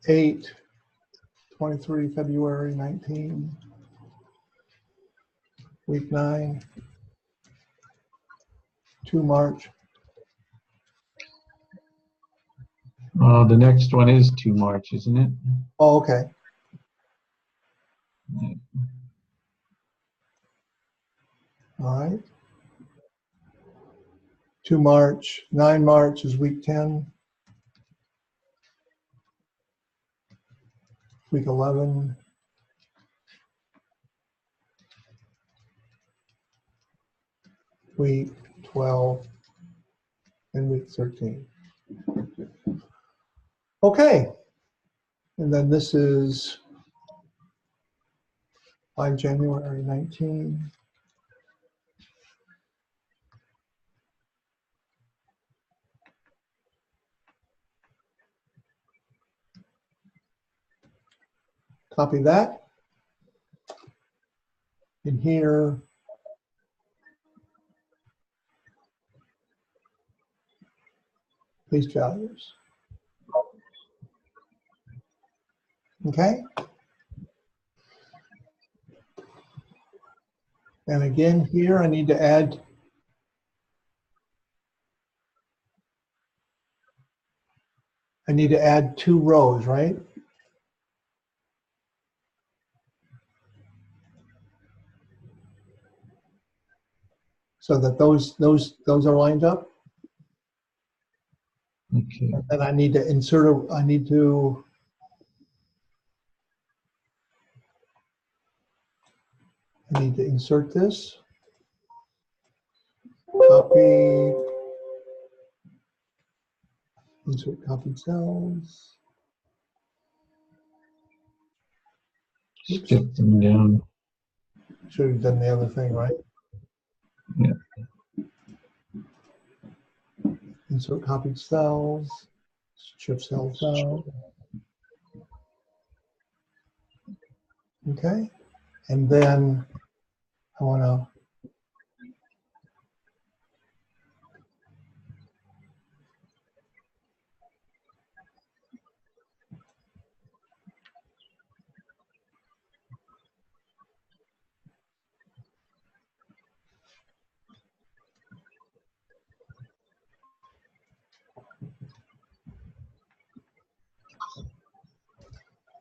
Eight, 23 February 19. Week 9. 2 March. The next one is 2 March, isn't it? Oh, okay. Yeah. All right. 2 March. 9 March is week 10. Week 11. Week 12. And week 13. Okay. And then this is 5 January 19. Copy that. In here, paste values. Okay. And again, here I need to add two rows, right? So that those are lined up. Okay. And I need to insert I need to insert this. Copy. Insert copied cells. Oops. Skip them down. Should have done the other thing, right? Yeah. Insert copied cells. Shift cells out. Okay. And then I want to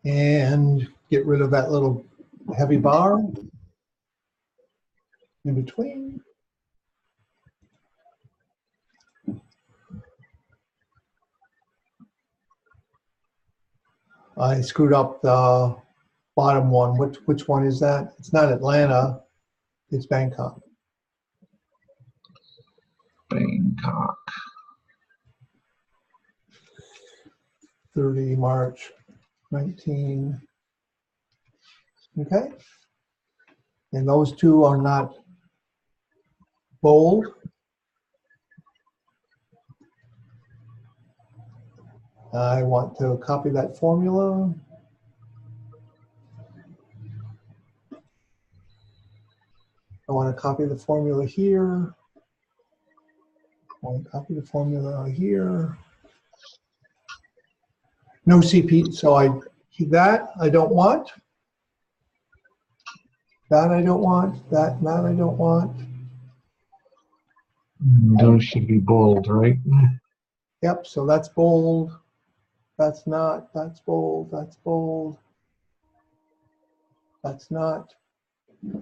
and get rid of that little heavy bar in between. I screwed up the bottom one. Which one is that? It's not Atlanta, it's Bangkok. Bangkok. 30 March 19. Okay. And those two are not bold. I want to copy that formula. I want to copy the formula here. I want to copy the formula here. No CP, so that I don't want. That I don't want. That I don't want. Those should be bold, right? Yep, so that's bold. That's not. That's bold. That's bold. That's not.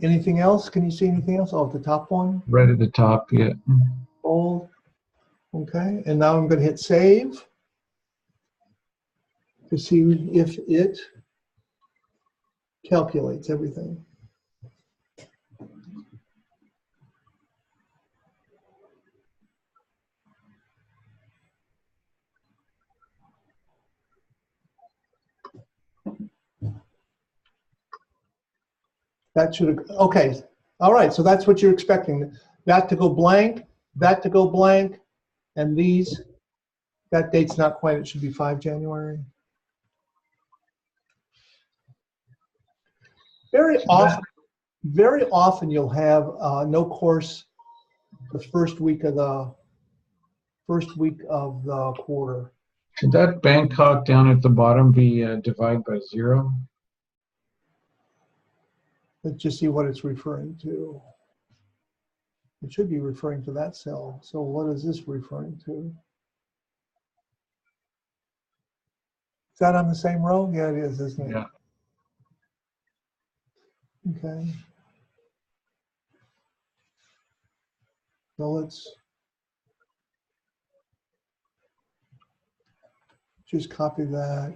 Anything else? Can you see anything else? Oh, the top one? Right at the top, yeah. Bold. Okay, and now I'm going to hit save to see if it calculates everything. That should have, okay. All right, so that's what you're expecting. That to go blank, that to go blank, and these, that date's not quite, it should be 5 January. Very often you'll have no course the first week of the quarter. Should that Bangkok down at the bottom be divided by 0? Let's just see what it's referring to. It should be referring to that cell. So what is this referring to? Is that on the same row? Yeah, it is, isn't it? Yeah. Okay. So let's just copy that.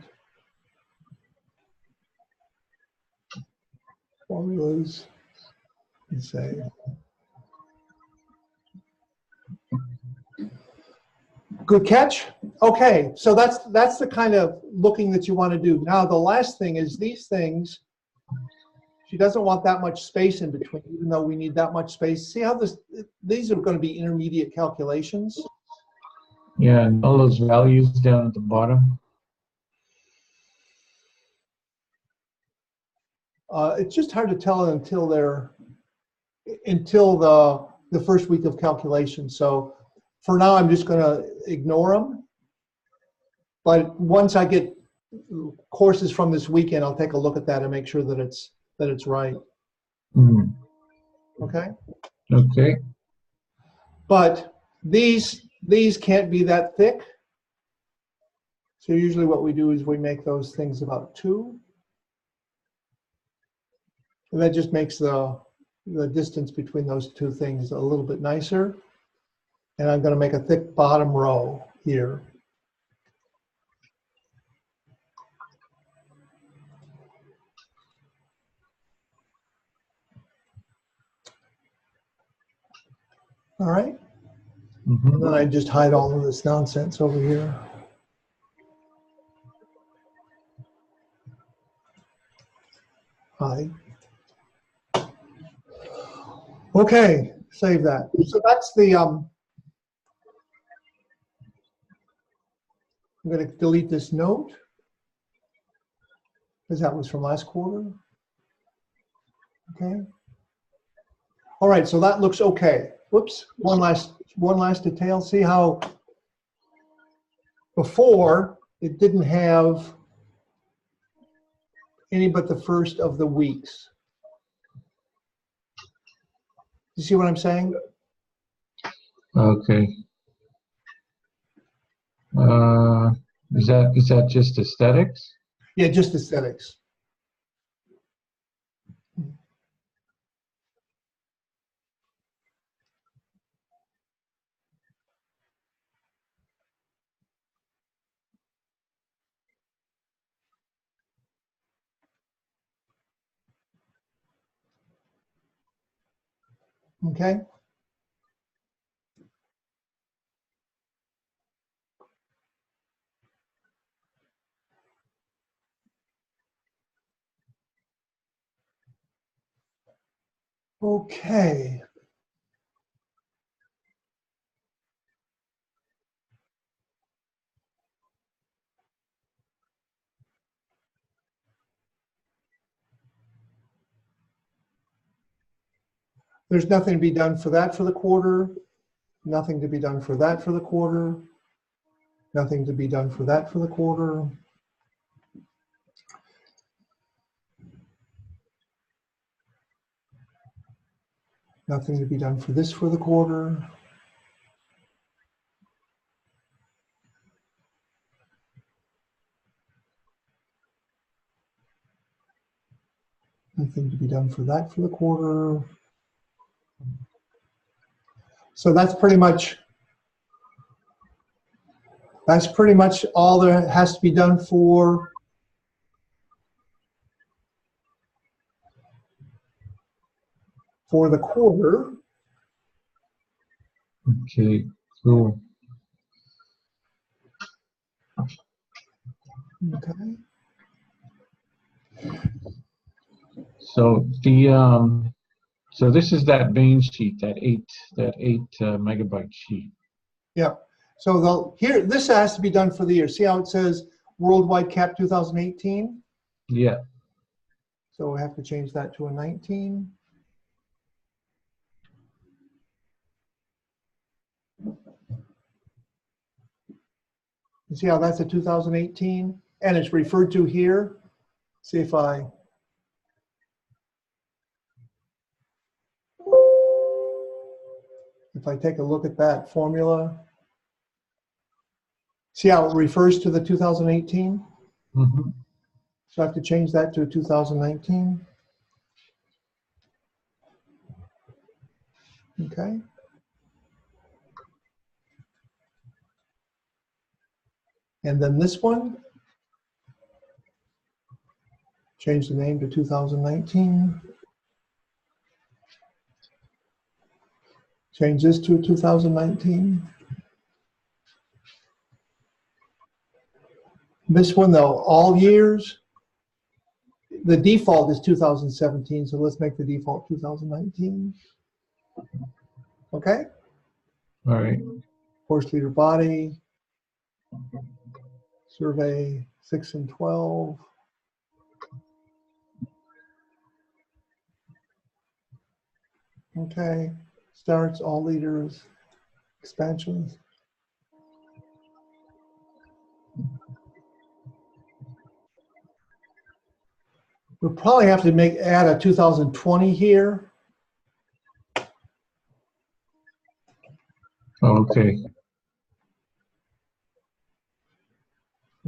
Formulas and say. Good catch. Okay, so that's the kind of looking that you want to do. Now the last thing is these things. She doesn't want that much space in between, even though we need that much space. See how these are going to be intermediate calculations. Yeah, and all those values down at the bottom. It's just hard to tell until the first week of calculation. So for now, I'm just going to ignore them. But once I get courses from this weekend, I'll take a look at that and make sure that it's right. Mm. Okay. Okay. But these can't be that thick. So usually what we do is we make those things about 2. And that just makes the distance between those two things a little bit nicer. And I'm going to make a thick bottom row here. All right. Mhm. And then I just hide all of this nonsense over here. Hide. Okay, save that. So that's the, I'm going to delete this note because that was from last quarter. Okay. All right, so that looks okay. Whoops, one last detail. See how before it didn't have any but the first of the weeks. You see what I'm saying? Okay. Is that just aesthetics? Yeah, just aesthetics. Okay. Okay. There's nothing to be done for that for the quarter. Nothing to be done for that for the quarter. Nothing to be done for that for the quarter. Nothing to be done for this for the quarter. Nothing to be done for that for the quarter. So that's pretty much all that has to be done for the quarter. Okay, cool. Okay. So so this is that main sheet, that eight megabyte sheet. Yeah. So this has to be done for the year. See how it says worldwide cap 2018? Yeah. So we have to change that to a 19. You see how that's a 2018? And it's referred to here. See if I take a look at that formula. See how it refers to the 2018? Mm-hmm. So I have to change that to 2019. Okay. And then this one, change the name to 2019. Change this to 2019. This one though, all years, the default is 2017, so let's make the default 2019. Okay? All right. Horse leader body, survey 6 and 12. Okay, starts, all leaders, expansions. We'll probably have to add a 2020 here. Okay.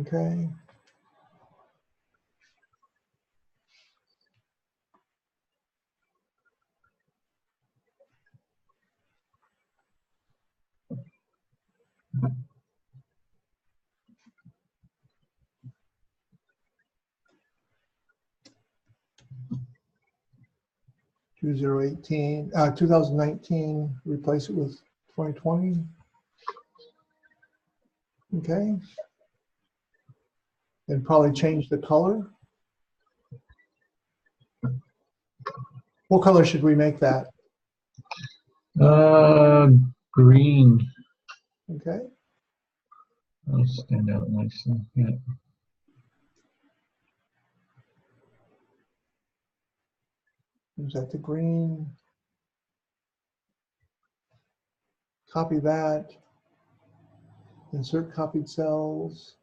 Okay. 2019, replace it with 2020. Okay. And probably change the color. What color should we make that? Green. Okay. That'll stand out nicely. Yeah. Is that the green? Copy that. Insert copied cells.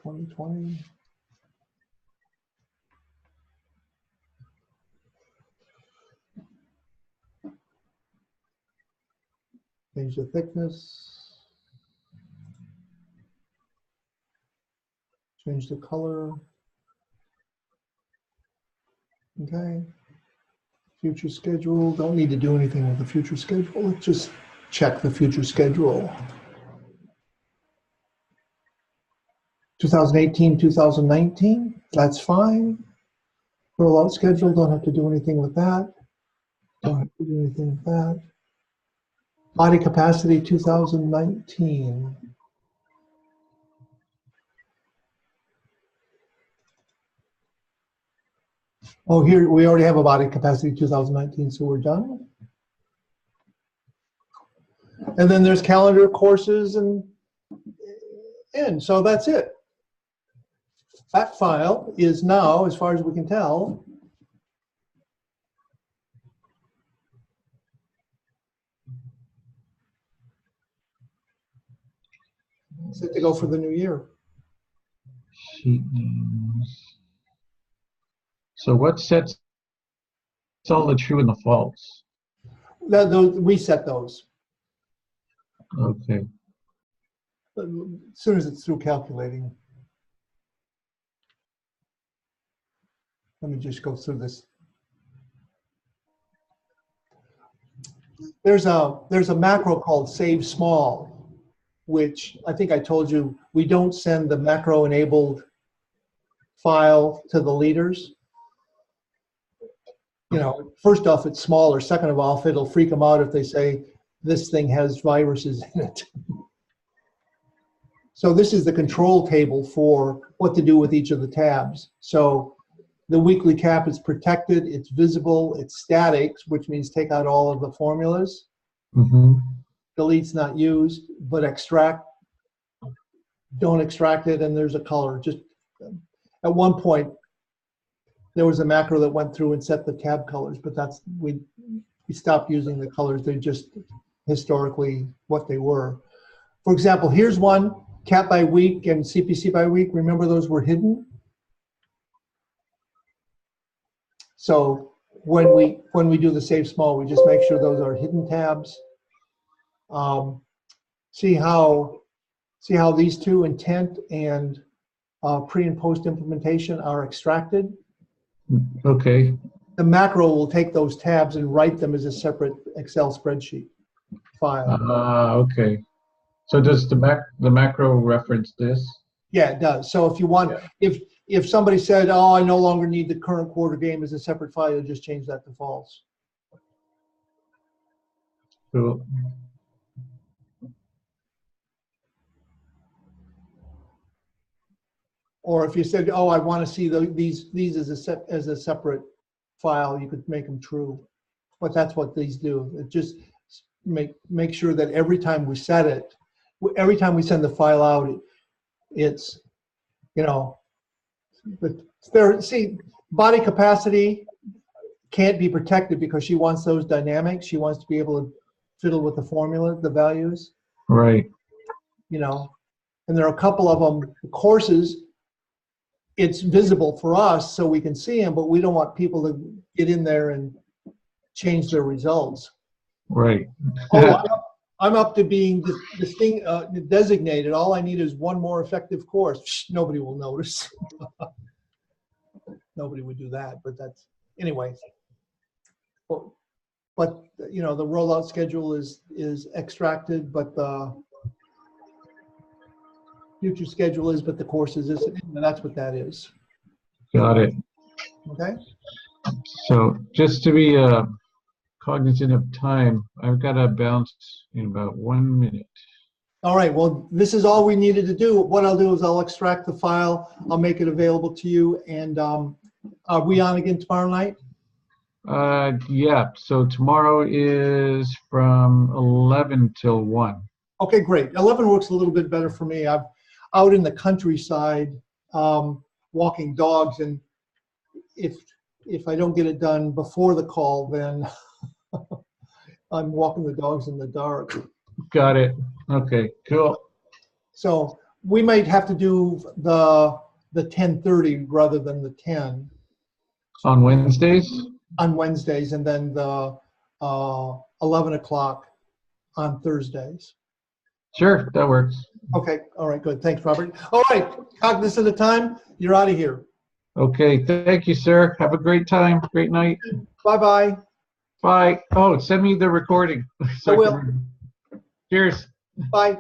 (2020). Change the thickness. Change the color. Okay. Future schedule. Don't need to do anything with the future schedule. Let's just check the future schedule. 2018, 2019. That's fine. Rollout schedule. Don't have to do anything with that. Don't have to do anything with that. Body capacity 2019. Oh, here we already have a body capacity 2019, so we're done. And then there's calendar, courses, and so that's it. That file is now, as far as we can tell, set to go for the new year. Sheet names. So what sets all the true and the false? We set those. Okay. As soon as it's through calculating. Let me just go through this. There's a macro called save small, which I think I told you, we don't send the macro enabled file to the leaders. You know, first off, it's smaller. Second of all, it'll freak them out if they say this thing has viruses in it. So this is the control table for what to do with each of the tabs. So the weekly cap is protected, it's visible, it's static, which means take out all of the formulas. Mm-hmm. Delete's not used, but extract, don't extract it, and there's a color. Just at one point, there was a macro that went through and set the tab colors, but that's we stopped using the colors. They're just historically what they were. For example, here's one, cap by week and CPC by week. Remember those were hidden? So when we do the save small, we just make sure those are hidden tabs. See how these two, intent and pre and post implementation, are extracted? Okay. The macro will take those tabs and write them as a separate Excel spreadsheet file. Okay. So does the macro reference this? Yeah, it does. So if you want, if somebody said, oh, I no longer need the current quarter game as a separate file, you'll just change that to false. Cool. Or if you said, oh, I want to see these as a separate file, you could make them true. But that's what these do. It just make sure that every time we set it, every time we send the file out, it's, you know, but there. See, body capacity can't be protected because she wants those dynamics. She wants to be able to fiddle with the formula, the values. Right. You know, and there are a couple of them. Courses, it's visible for us so we can see them, but we don't want people to get in there and change their results. Right. Oh, I'm up to being designated. All I need is one more effective course. Nobody will notice. Nobody would do that, but that's, anyway. But you know, the rollout schedule is extracted, but future schedule is, but the courses isn't, and that's what that is. Got it. Okay? So just to be cognizant of time, I've got to bounce in about 1 minute. All right, well, this is all we needed to do. What I'll do is I'll extract the file, I'll make it available to you, and are we on again tomorrow night? Yeah, so tomorrow is from 11 till 1. Okay, great. 11 works a little bit better for me. I'm out in the countryside walking dogs, and if I don't get it done before the call, then I'm walking the dogs in the dark. Got it. Okay, cool. So we might have to do the 10:30 rather than the 10 On Wednesdays? on Wednesdays, and then the 11 o'clock on Thursdays. Sure, that works. Okay, all right, good. Thanks, Robert. All right, cognizant of time, you're out of here. Okay, thank you, sir. Have a great time, great night. Bye-bye. Bye. Oh, send me the recording. I will. Cheers. Bye.